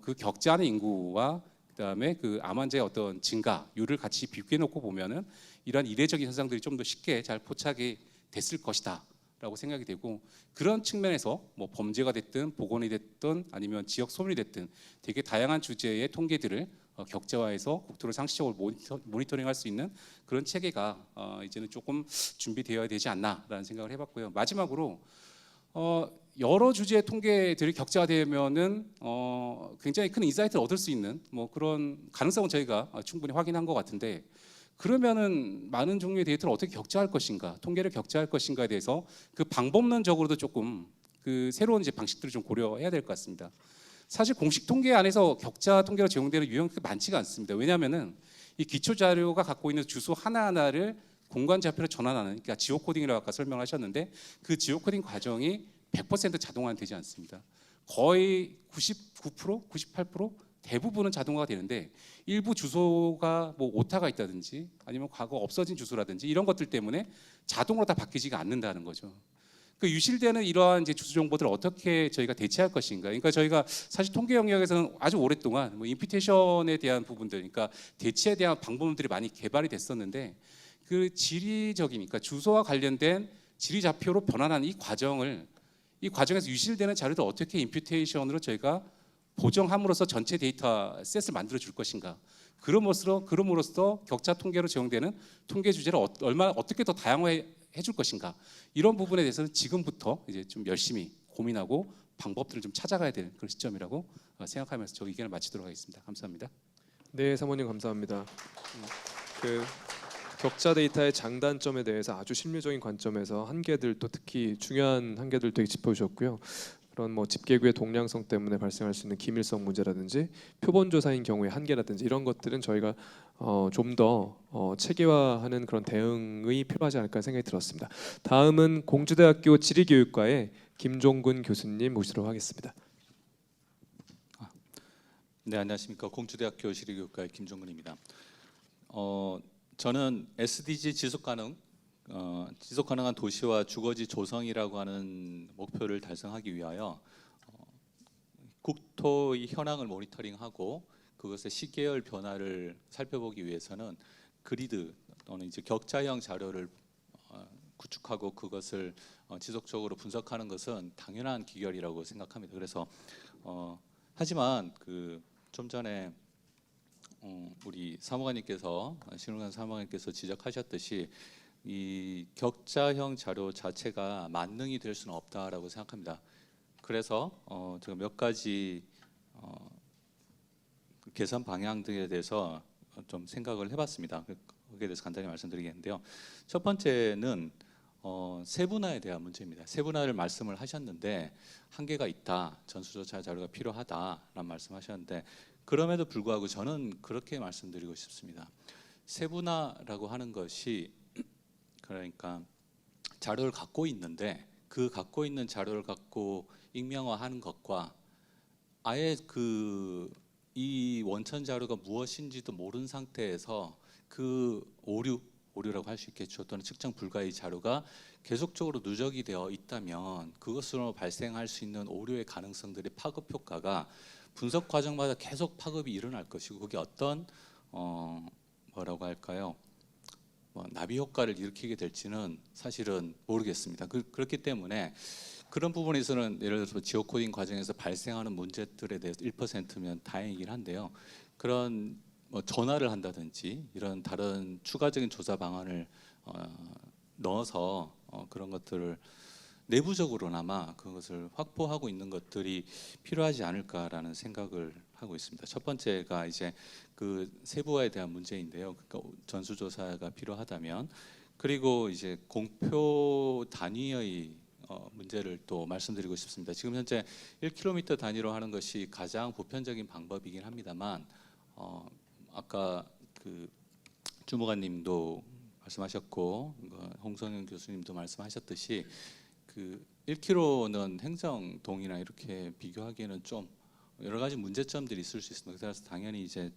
그 격자하는 인구와 그다음에 그 암 환자의 어떤 증가율을 같이 비교해 놓고 보면은 이러한 이례적인 현상들이 좀 더 쉽게 잘 포착이 됐을 것이다라고 생각이 되고 그런 측면에서 뭐 범죄가 됐든 보건이 됐든 아니면 지역 소멸이 됐든 되게 다양한 주제의 통계들을 격자화해서 국토를 상시적으로 모니터링할 수 있는 그런 체계가 이제는 조금 준비되어야 되지 않나라는 생각을 해봤고요. 마지막으로 여러 주제의 통계들이 격자되면은 굉장히 큰 인사이트를 얻을 수 있는 뭐 그런 가능성은 저희가 충분히 확인한 것 같은데 그러면은 많은 종류의 데이터를 어떻게 격자할 것인가, 통계를 격자할 것인가에 대해서 그 방법론적으로도 조금 그 새로운 이제 방식들을 좀 고려해야 될 것 같습니다. 사실 공식 통계 안에서 격자 통계로 제공되는 유형이 그렇게 많지가 않습니다. 왜냐하면은 이 기초 자료가 갖고 있는 주소 하나하나를 공간 좌표로 전환하는 그러니까 지오 코딩이라고 아까 설명하셨는데 그 지오 코딩 과정이 100% 자동화는 되지 않습니다. 거의 99%, 98% 대부분은 자동화가 되는데 일부 주소가 뭐 오타가 있다든지 아니면 과거 없어진 주소라든지 이런 것들 때문에 자동으로 다 바뀌지가 않는다는 거죠. 그 유실되는 이러한 이제 주소 정보들을 어떻게 저희가 대체할 것인가. 그러니까 저희가 사실 통계 영역에서는 아주 오랫동안 뭐 임퓨테이션에 대한 부분들, 그러니까 대체에 대한 방법들이 많이 개발이 됐었는데 그 지리적인, 그러니까 주소와 관련된 지리 좌표로 변환하는 이 과정에서 유실되는 자료를 어떻게 임퓨테이션으로 저희가 보정함으로써 전체 데이터 셋을 만들어 줄 것인가. 그럼으로써 격차 통계로 제공되는 통계 주제를 얼마나 어떻게 더 다양화해 줄 것인가. 이런 부분에 대해서는 지금부터 이제 좀 열심히 고민하고 방법들을 좀 찾아가야 될 그런 시점이라고 생각하면서 저 의견을 마치도록 하겠습니다. 감사합니다. 네, 사모님 감사합니다. 그 격자 데이터의 장단점에 대해서 아주 실무적인 관점에서 한계들 또 특히 중요한 한계들 되게 짚어주셨고요. 그런 뭐 집계구의 동량성 때문에 발생할 수 있는 기밀성 문제라든지 표본 조사인 경우의 한계라든지 이런 것들은 저희가 좀 더 체계화하는 그런 대응이 필요하지 않을까 생각이 들었습니다. 다음은 공주대학교 지리교육과의 김종근 교수님 모시도록 하겠습니다. 네, 안녕하십니까. 공주대학교 지리교육과의 김종근입니다. 저는 SDG 지속 가능한 도시와 주거지 조성이라고 하는 목표를 달성하기 위하여 국토의 현황을 모니터링하고 그것의 시계열 변화를 살펴보기 위해서는 그리드 또는 이제 격자형 자료를 구축하고 그것을 지속적으로 분석하는 것은 당연한 기결이라고 생각합니다. 그래서 하지만 좀 전에 우리 사무관님께서 신흥관 사무관님께서 지적하셨듯이 이 격자형 자료 자체가 만능이 될 수는 없다라고 생각합니다. 그래서 제가 몇 가지 계산 방향 등에 대해서 좀 생각을 해봤습니다. 거기에 대해서 간단히 말씀드리겠는데요. 첫 번째는 세분화에 대한 문제입니다. 세분화를 말씀을 하셨는데 한계가 있다, 전수조사 자료가 필요하다라는 말씀하셨는데 그럼에도 불구하고 저는 그렇게 말씀드리고 싶습니다. 세분화라고 하는 것이 그러니까 자료를 갖고 있는데 그 갖고 있는 자료를 갖고 익명화하는 것과 아예 이 원천 자료가 무엇인지도 모르는 상태에서 그 오류라고 할 수 있겠죠. 또는 측정 불가의 자료가 계속적으로 누적이 되어 있다면 그것으로 발생할 수 있는 오류의 가능성들의 파급 효과가 분석 과정마다 계속 파급이 일어날 것이고 그게 어떤 뭐라고 할까요? 나비 효과를 일으키게 될지는 사실은 모르겠습니다. 그렇기 때문에 그런 부분에서는 예를 들어서 지오 코딩 과정에서 발생하는 문제들에 대해서 1%면 다행이긴 한데요. 그런 전화를 한다든지 이런 다른 추가적인 조사 방안을 넣어서 그런 것들을 내부적으로나마 그것을 확보하고 있는 것들이 필요하지 않을까라는 생각을 하고 있습니다. 첫 번째가 이제 그 세부화에 대한 문제인데요. 그러니까 전수조사가 필요하다면 그리고 이제 공표 단위의 문제를 또 말씀드리고 싶습니다. 지금 현재 1km 단위로 하는 것이 가장 보편적인 방법이긴 합니다만 아까 그 주무관님도 말씀하셨고 홍성현 교수님도 말씀하셨듯이 그 1km는 행정동이나 이렇게 비교하기에는 좀 여러 가지 문제점들이 있을 수 있습니다. 그래서 당연히 이제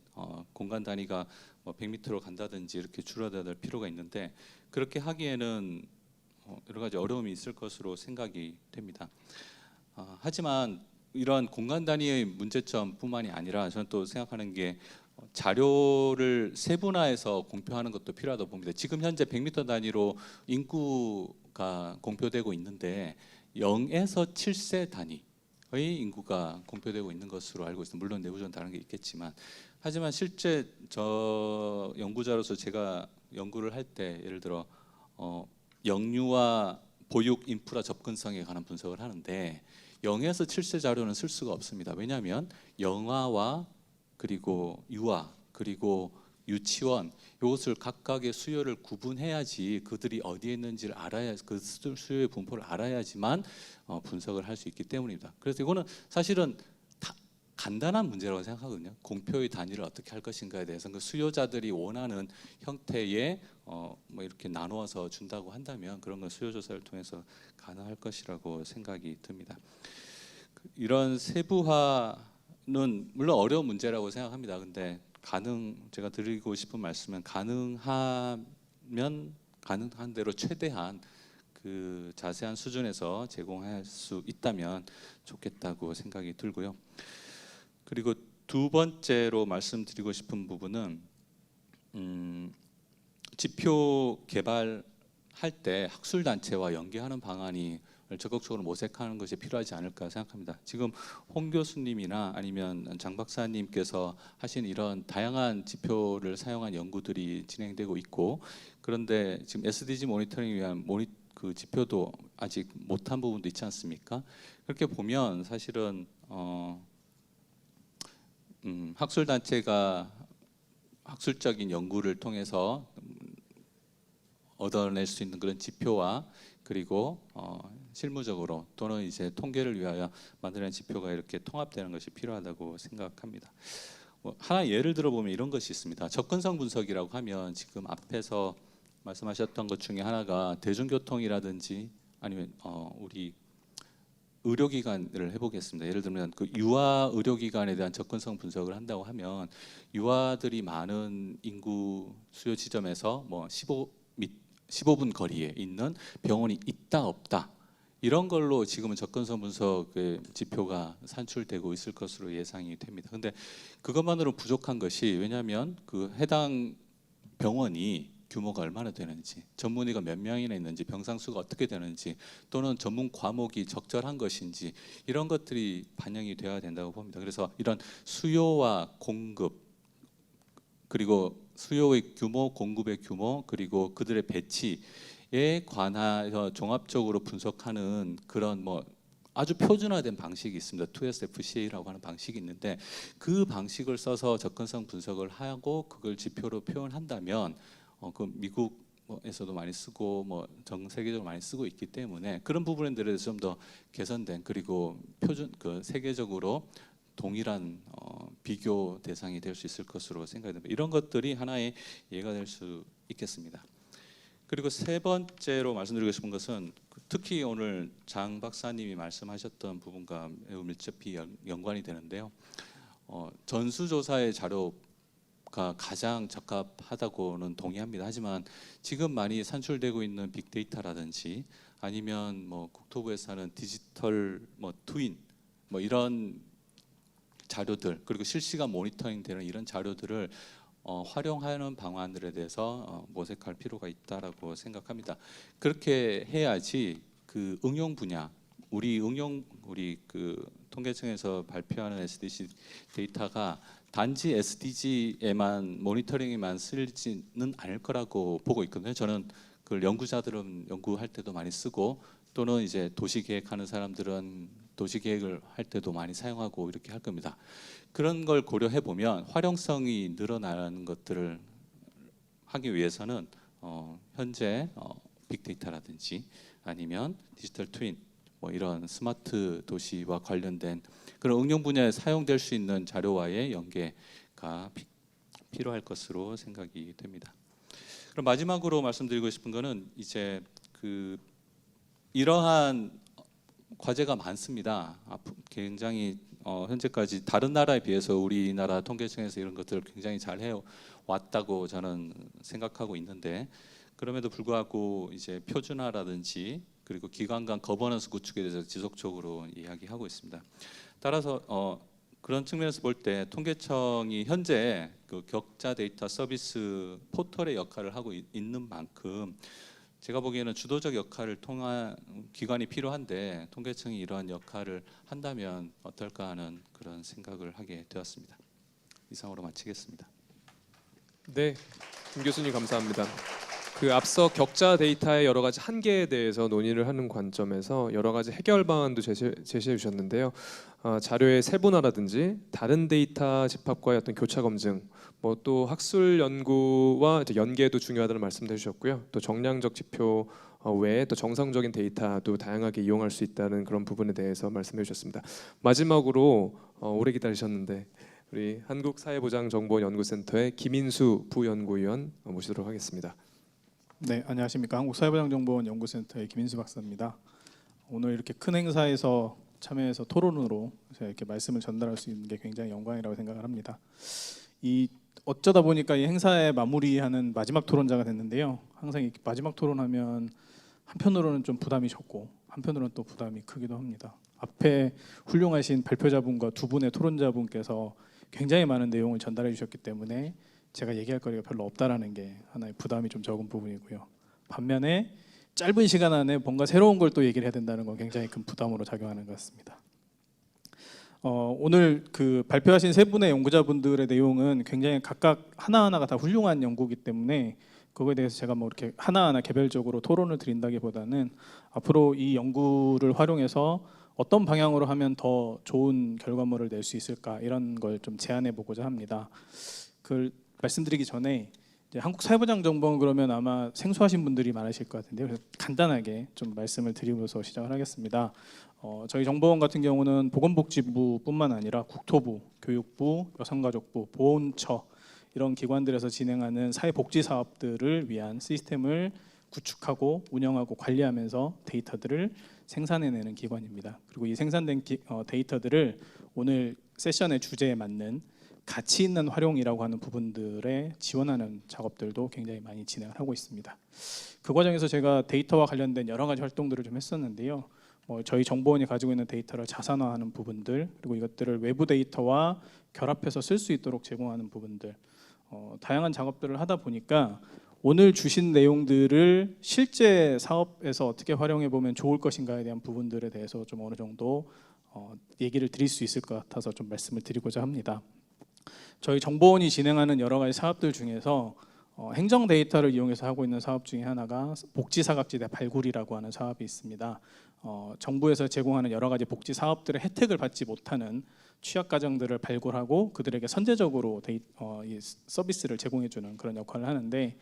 공간 단위가 100m로 간다든지 이렇게 줄어들어야 될 필요가 있는데 그렇게 하기에는 여러 가지 어려움이 있을 것으로 생각이 됩니다. 하지만 이런 공간 단위의 문제점뿐만이 아니라 저는 또 생각하는 게 자료를 세분화해서 공표하는 것도 필요하다고 봅니다. 지금 현재 100m 단위로 인구가 공표되고 있는데 0에서 7세 단위의 인구가 공표되고 있는 것으로 알고 있습니다. 물론 내부적으로 다른 게 있겠지만 하지만 실제 저 연구자로서 제가 연구를 할 때 예를 들어 영유아 보육 인프라 접근성에 관한 분석을 하는데 0에서 7세 자료는 쓸 수가 없습니다. 왜냐하면 영아와 그리고 유아 그리고 유치원 이것을 각각의 수요를 구분해야지 그들이 어디에 있는지를 알아야 그 수요의 분포를 알아야지만 분석을 할 수 있기 때문입니다. 그래서 이거는 사실은 간단한 문제라고 생각하거든요. 공표의 단위를 어떻게 할 것인가에 대해서 그 수요자들이 원하는 형태의 뭐 이렇게 나누어서 준다고 한다면 그런 건 수요 조사를 통해서 가능할 것이라고 생각이 듭니다. 이런 세부화는 물론 어려운 문제라고 생각합니다. 근데 제가 드리고 싶은 말씀은 가능한 대로 최대한 그 자세한 수준에서 제공할 수 있다면 좋겠다고 생각이 들고요. 그리고 두 번째로 말씀드리고 싶은 부분은 지표 개발할 때 학술 단체와 연계하는 방안이 적극적으로 모색하는 것이 필요하지 않을까 생각합니다. 지금 홍 교수님이나 아니면 장 박사님께서 하신 이런 다양한 지표를 사용한 연구들이 진행되고 있고, 그런데 지금 SDG 모니터링을 위한 그 지표도 아직 못한 부분도 있지 않습니까? 그렇게 보면 사실은 학술 단체가 학술적인 연구를 통해서 얻어낼 수 있는 그런 지표와 그리고 실무적으로 또는 이제 통계를 위하여 만드는 지표가 이렇게 통합되는 것이 필요하다고 생각합니다. 하나 예를 들어보면 이런 것이 있습니다. 접근성 분석이라고 하면 지금 앞에서 말씀하셨던 것 중에 하나가 대중교통이라든지 아니면 우리 의료기관을 해보겠습니다. 예를 들면 그 유아 의료기관에 대한 접근성 분석을 한다고 하면 유아들이 많은 인구 수요 지점에서 뭐 15분 거리에 있는 병원이 있다 없다 이런 걸로 지금은 접근성 분석의 지표가 산출되고 있을 것으로 예상이 됩니다. 그런데 그것만으로 부족한 것이, 왜냐하면 그 해당 병원이 규모가 얼마나 되는지, 전문의가 몇 명이나 있는지, 병상 수가 어떻게 되는지, 또는 전문 과목이 적절한 것인지 이런 것들이 반영이 되어야 된다고 봅니다. 그래서 이런 수요와 공급, 그리고 수요의 규모, 공급의 규모, 그리고 그들의 배치에 관하여 종합적으로 분석하는 그런 뭐 아주 표준화된 방식이 있습니다. 2SFCA라고 하는 방식이 있는데, 그 방식을 써서 접근성 분석을 하고 그걸 지표로 표현한다면 그 미국에서도 많이 쓰고 뭐 전 세계적으로 많이 쓰고 있기 때문에 그런 부분에 대해서 좀 더 개선된, 그리고 표준 그 세계적으로 동일한 비교 대상이 될 수 있을 것으로 생각됩니다. 이런 것들이 하나의 예가 될 수 있겠습니다. 그리고 세 번째로 말씀드리고 싶은 것은 특히 오늘 장 박사님이 말씀하셨던 부분과 매우 밀접히 연관이 되는데요. 전수조사의 자료가 가장 적합하다고는 동의합니다. 하지만 지금 많이 산출되고 있는 빅데이터라든지 아니면 뭐 국토부에서 하는 디지털 뭐 트윈 뭐 이런 자료들, 그리고 실시간 모니터링되는 이런 자료들을 활용하는 방안들에 대해서 모색할 필요가 있다라고 생각합니다. 그렇게 해야지 그 응용 분야, 우리 그 통계청에서 발표하는 SDG 데이터가 단지 SDG에만 모니터링에만 쓰이지는 않을 거라고 보고 있거든요. 저는 그 연구자들은 연구할 때도 많이 쓰고, 또는 이제 도시 계획하는 사람들은 도시 계획을 할 때도 많이 사용하고 이렇게 할 겁니다. 그런 걸 고려해 보면 활용성이 늘어나는 것들을 하기 위해서는 현재 빅데이터라든지 아니면 디지털 트윈 뭐 이런 스마트 도시와 관련된 그런 응용 분야에 사용될 수 있는 자료와의 연계가 필요할 것으로 생각이 됩니다. 그럼 마지막으로 말씀드리고 싶은 거는 이제 그 이러한 과제가 많습니다. 굉장히 현재까지 다른 나라에 비해서 우리나라 통계청에서 이런 것들을 굉장히 잘 해왔다고 저는 생각하고 있는데, 그럼에도 불구하고 이제 표준화라든지 그리고 기관 간 거버넌스 구축에 대해서 지속적으로 이야기하고 있습니다. 따라서 그런 측면에서 볼 때 통계청이 현재 그 격자 데이터 서비스 포털의 역할을 하고 있는 만큼 제가 보기에는 주도적 역할을 통한 기관이 필요한데, 통계청이 이러한 역할을 한다면 어떨까 하는 그런 생각을 하게 되었습니다. 이상으로 마치겠습니다. 네, 김 교수님 감사합니다. 그 앞서 격자 데이터의 여러 가지 한계에 대해서 논의를 하는 관점에서 여러 가지 해결 방안도 제시해 주셨는데요. 자료의 세분화라든지 다른 데이터 집합과의 어떤 교차 검증, 뭐 또 학술 연구와 연계도 중요하다는 말씀도 해주셨고요. 또 정량적 지표 외에 또 정성적인 데이터도 다양하게 이용할 수 있다는 그런 부분에 대해서 말씀해 주셨습니다. 마지막으로 오래 기다리셨는데 우리 한국사회보장정보연구센터의 김인수 부연구위원 모시도록 하겠습니다. 네, 안녕하십니까. 한국사회보장정보원 연구센터의 김인수 박사입니다. 오늘 이렇게 큰 행사에서 참여해서 토론으로 제가 이렇게 말씀을 전달할 수 있는 게 굉장히 영광이라고 생각을 합니다. 어쩌다 보니까 이 행사에 마무리하는 마지막 토론자가 됐는데요. 항상 이렇게 마지막 토론하면 한편으로는 좀 부담이 적고 한편으로는 또 부담이 크기도 합니다. 앞에 훌륭하신 발표자분과 두 분의 토론자분께서 굉장히 많은 내용을 전달해 주셨기 때문에 제가 얘기할 거리가 별로 없다라는 게 하나의 부담이 좀 적은 부분이고요. 반면에 짧은 시간 안에 뭔가 새로운 걸 또 얘기를 해야 된다는 건 굉장히 큰 부담으로 작용하는 것 같습니다. 오늘 그 발표하신 세 분의 연구자분들의 내용은 굉장히 각각 하나하나가 다 훌륭한 연구이기 때문에 그거에 대해서 제가 뭐 이렇게 하나하나 개별적으로 토론을 드린다기보다는 앞으로 이 연구를 활용해서 어떤 방향으로 하면 더 좋은 결과물을 낼 수 있을까 이런 걸 좀 제안해 보고자 합니다. 그걸 말씀드리기 전에 이제 한국사회보장정보원 그러면 아마 생소하신 분들이 많으실 것 같은데요. 그래서 간단하게 좀 말씀을 드리면서 시작을 하겠습니다. 저희 정보원 같은 경우는 보건복지부뿐만 아니라 국토부, 교육부, 여성가족부, 보훈처 이런 기관들에서 진행하는 사회복지 사업들을 위한 시스템을 구축하고 운영하고 관리하면서 데이터들을 생산해내는 기관입니다. 그리고 이 생산된 데이터들을 오늘 세션의 주제에 맞는 가치 있는 활용이라고 하는 부분들에 지원하는 작업들도 굉장히 많이 진행을 하고 있습니다. 그 과정에서 제가 데이터와 관련된 여러 가지 활동들을 좀 했었는데요. 저희 정보원이 가지고 있는 데이터를 자산화하는 부분들, 그리고 이것들을 외부 데이터와 결합해서 쓸 수 있도록 제공하는 부분들, 다양한 작업들을 하다 보니까 오늘 주신 내용들을 실제 사업에서 어떻게 활용해 보면 좋을 것인가에 대한 부분들에 대해서 좀 어느 정도 얘기를 드릴 수 있을 것 같아서 좀 말씀을 드리고자 합니다. 저희 정보원이 진행하는 여러 가지 사업들 중에서 행정 데이터를 이용해서 하고 있는 사업 중에 하나가 복지사각지대 발굴이라고 하는 사업이 있습니다. 정부에서 제공하는 여러 가지 복지 사업들의 혜택을 받지 못하는 취약 가정들을 발굴하고 그들에게 선제적으로 이 서비스를 제공해주는 그런 역할을 하는데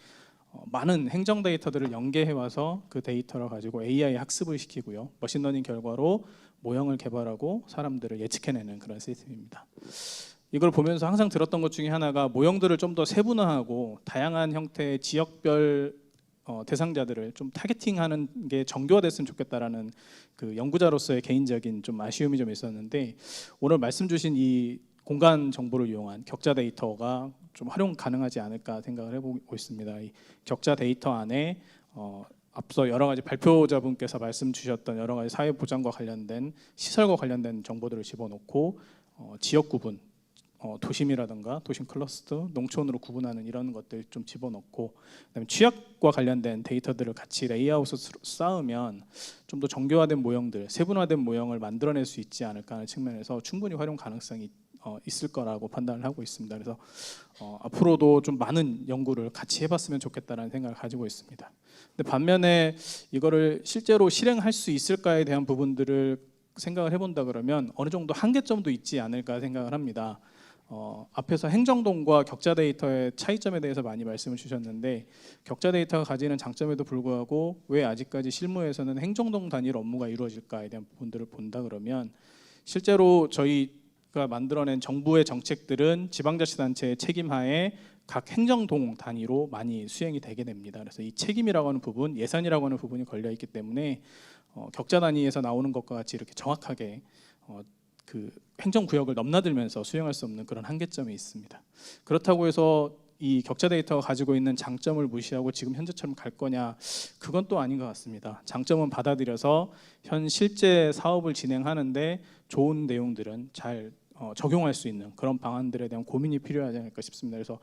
많은 행정 데이터들을 연계해 와서 그 데이터를 가지고 AI 학습을 시키고요. 머신러닝 결과로 모형을 개발하고 사람들을 예측해내는 그런 시스템입니다. 이걸 보면서 항상 들었던 것 중에 하나가 모형들을 좀 더 세분화하고 다양한 형태의 지역별 대상자들을 좀 타겟팅하는 게 정교화됐으면 좋겠다라는 그 연구자로서의 개인적인 좀 아쉬움이 좀 있었는데 오늘 말씀 주신 이 공간 정보를 이용한 격자 데이터가 좀 활용 가능하지 않을까 생각을 해보고 있습니다. 이 격자 데이터 안에 앞서 여러 가지 발표자분께서 말씀 주셨던 여러 가지 사회 보장과 관련된 시설과 관련된 정보들을 집어넣고 지역 구분 도심이라든가 도심 클러스터, 농촌으로 구분하는 이런 것들 좀 집어넣고 그다음에 취약과 관련된 데이터들을 같이 레이아웃으로 쌓으면 좀 더 정교화된 모형들, 세분화된 모형을 만들어낼 수 있지 않을까 하는 측면에서 충분히 활용 가능성이 있을 거라고 판단을 하고 있습니다. 그래서 앞으로도 좀 많은 연구를 같이 해봤으면 좋겠다라는 생각을 가지고 있습니다. 근데 반면에 이거를 실제로 실행할 수 있을까에 대한 부분들을 생각을 해본다 그러면 어느 정도 한계점도 있지 않을까 생각을 합니다. 앞에서 행정동과 격자 데이터의 차이점에 대해서 많이 말씀을 주셨는데 격자 데이터가 가지는 장점에도 불구하고 왜 아직까지 실무에서는 행정동 단위로 업무가 이루어질까에 대한 부분들을 본다 그러면 실제로 저희가 만들어낸 정부의 정책들은 지방자치단체의 책임하에 각 행정동 단위로 많이 수행이 되게 됩니다. 그래서 이 책임이라고 하는 부분, 예산이라고 하는 부분이 걸려 있기 때문에 격자 단위에서 나오는 것과 같이 이렇게 정확하게 그 행정구역을 넘나들면서 수행할 수 없는 그런 한계점이 있습니다. 그렇다고 해서 이 격자 데이터가 가지고 있는 장점을 무시하고 지금 현재처럼 갈 거냐, 그건 또 아닌 것 같습니다. 장점은 받아들여서 현 실제 사업을 진행하는데 좋은 내용들은 잘 적용할 수 있는 그런 방안들에 대한 고민이 필요하지 않을까 싶습니다. 그래서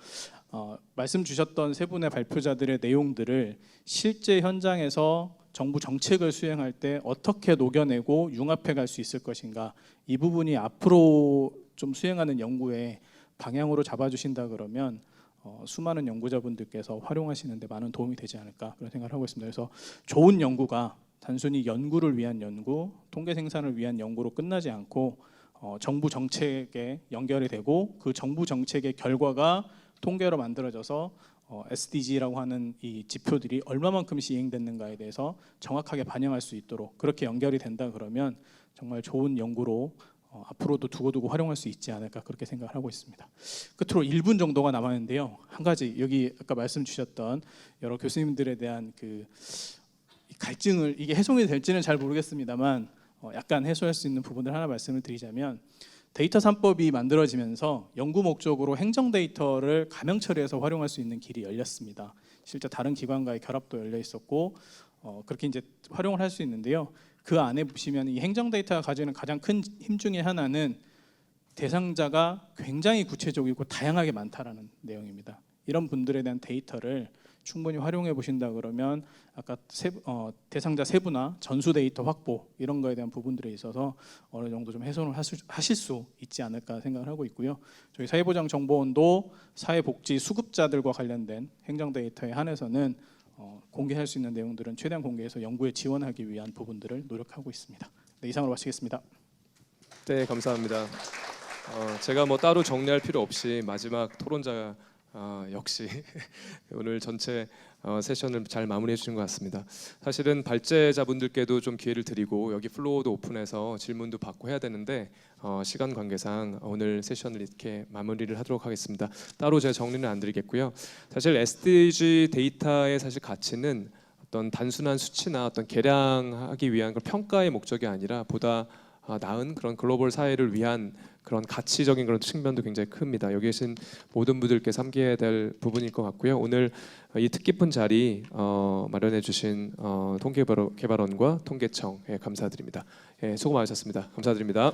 말씀 주셨던 세 분의 발표자들의 내용들을 실제 현장에서 정부 정책을 수행할 때 어떻게 녹여내고 융합해 갈 수 있을 것인가, 이 부분이 앞으로 좀 수행하는 연구의 방향으로 잡아주신다 그러면 수많은 연구자분들께서 활용하시는 데 많은 도움이 되지 않을까 그런 생각을 하고 있습니다. 그래서 좋은 연구가 단순히 연구를 위한 연구, 통계 생산을 위한 연구로 끝나지 않고 정부 정책에 연결이 되고 그 정부 정책의 결과가 통계로 만들어져서 SDG라고 하는 이 지표들이 얼마만큼 시행됐는가에 대해서 정확하게 반영할 수 있도록 그렇게 연결이 된다 그러면 정말 좋은 연구로 앞으로도 두고두고 활용할 수 있지 않을까 그렇게 생각을 하고 있습니다. 끝으로 1분 정도가 남았는데요. 한 가지 여기 아까 말씀 주셨던 여러 교수님들에 대한 그 갈증을 이게 해소가 될지는 잘 모르겠습니다만 약간 해소할 수 있는 부분을 하나 말씀을 드리자면 데이터 3법이 만들어지면서 연구 목적으로 행정 데이터를 가명 처리해서 활용할 수 있는 길이 열렸습니다. 실제 다른 기관과의 결합도 열려 있었고 그렇게 이제 활용을 할 수 있는데요. 그 안에 보시면 이 행정 데이터가 가지는 가장 큰 힘 중에 하나는 대상자가 굉장히 구체적이고 다양하게 많다라는 내용입니다. 이런 분들에 대한 데이터를 충분히 활용해 보신다 그러면 아까 대상자 세부나 전수 데이터 확보 이런 거에 대한 부분들에 있어서 어느 정도 좀 훼손을 하실 수 있지 않을까 생각을 하고 있고요. 저희 사회보장정보원도 사회복지 수급자들과 관련된 행정 데이터에 한해서는 공개할 수 있는 내용들은 최대한 공개해서 연구에 지원하기 위한 부분들을 노력하고 있습니다. 네, 이상으로 마치겠습니다. 네, 감사합니다. 제가 뭐 따로 정리할 필요 없이 마지막 토론자 역시 오늘 전체 세션을 잘 마무리해 주신 것 같습니다. 사실은 발제자분들께도 좀 기회를 드리고 여기 플로어도 오픈해서 질문도 받고 해야 되는데 시간 관계상 오늘 세션을 이렇게 마무리를 하도록 하겠습니다. 따로 제가 정리는 안 드리겠고요. 사실 SDG 데이터의 사실 가치는 어떤 단순한 수치나 어떤 계량하기 위한 그 평가의 목적이 아니라 보다 나은 그런 글로벌 사회를 위한 그런 가치적인 그런 측면도 굉장히 큽니다. 여기 계신 모든 분들께 삼겨야 될 부분일 것 같고요. 오늘 이 뜻깊은 자리 마련해 주신 통계개발원과 통계청에 감사드립니다. 수고 많으셨습니다. 감사드립니다.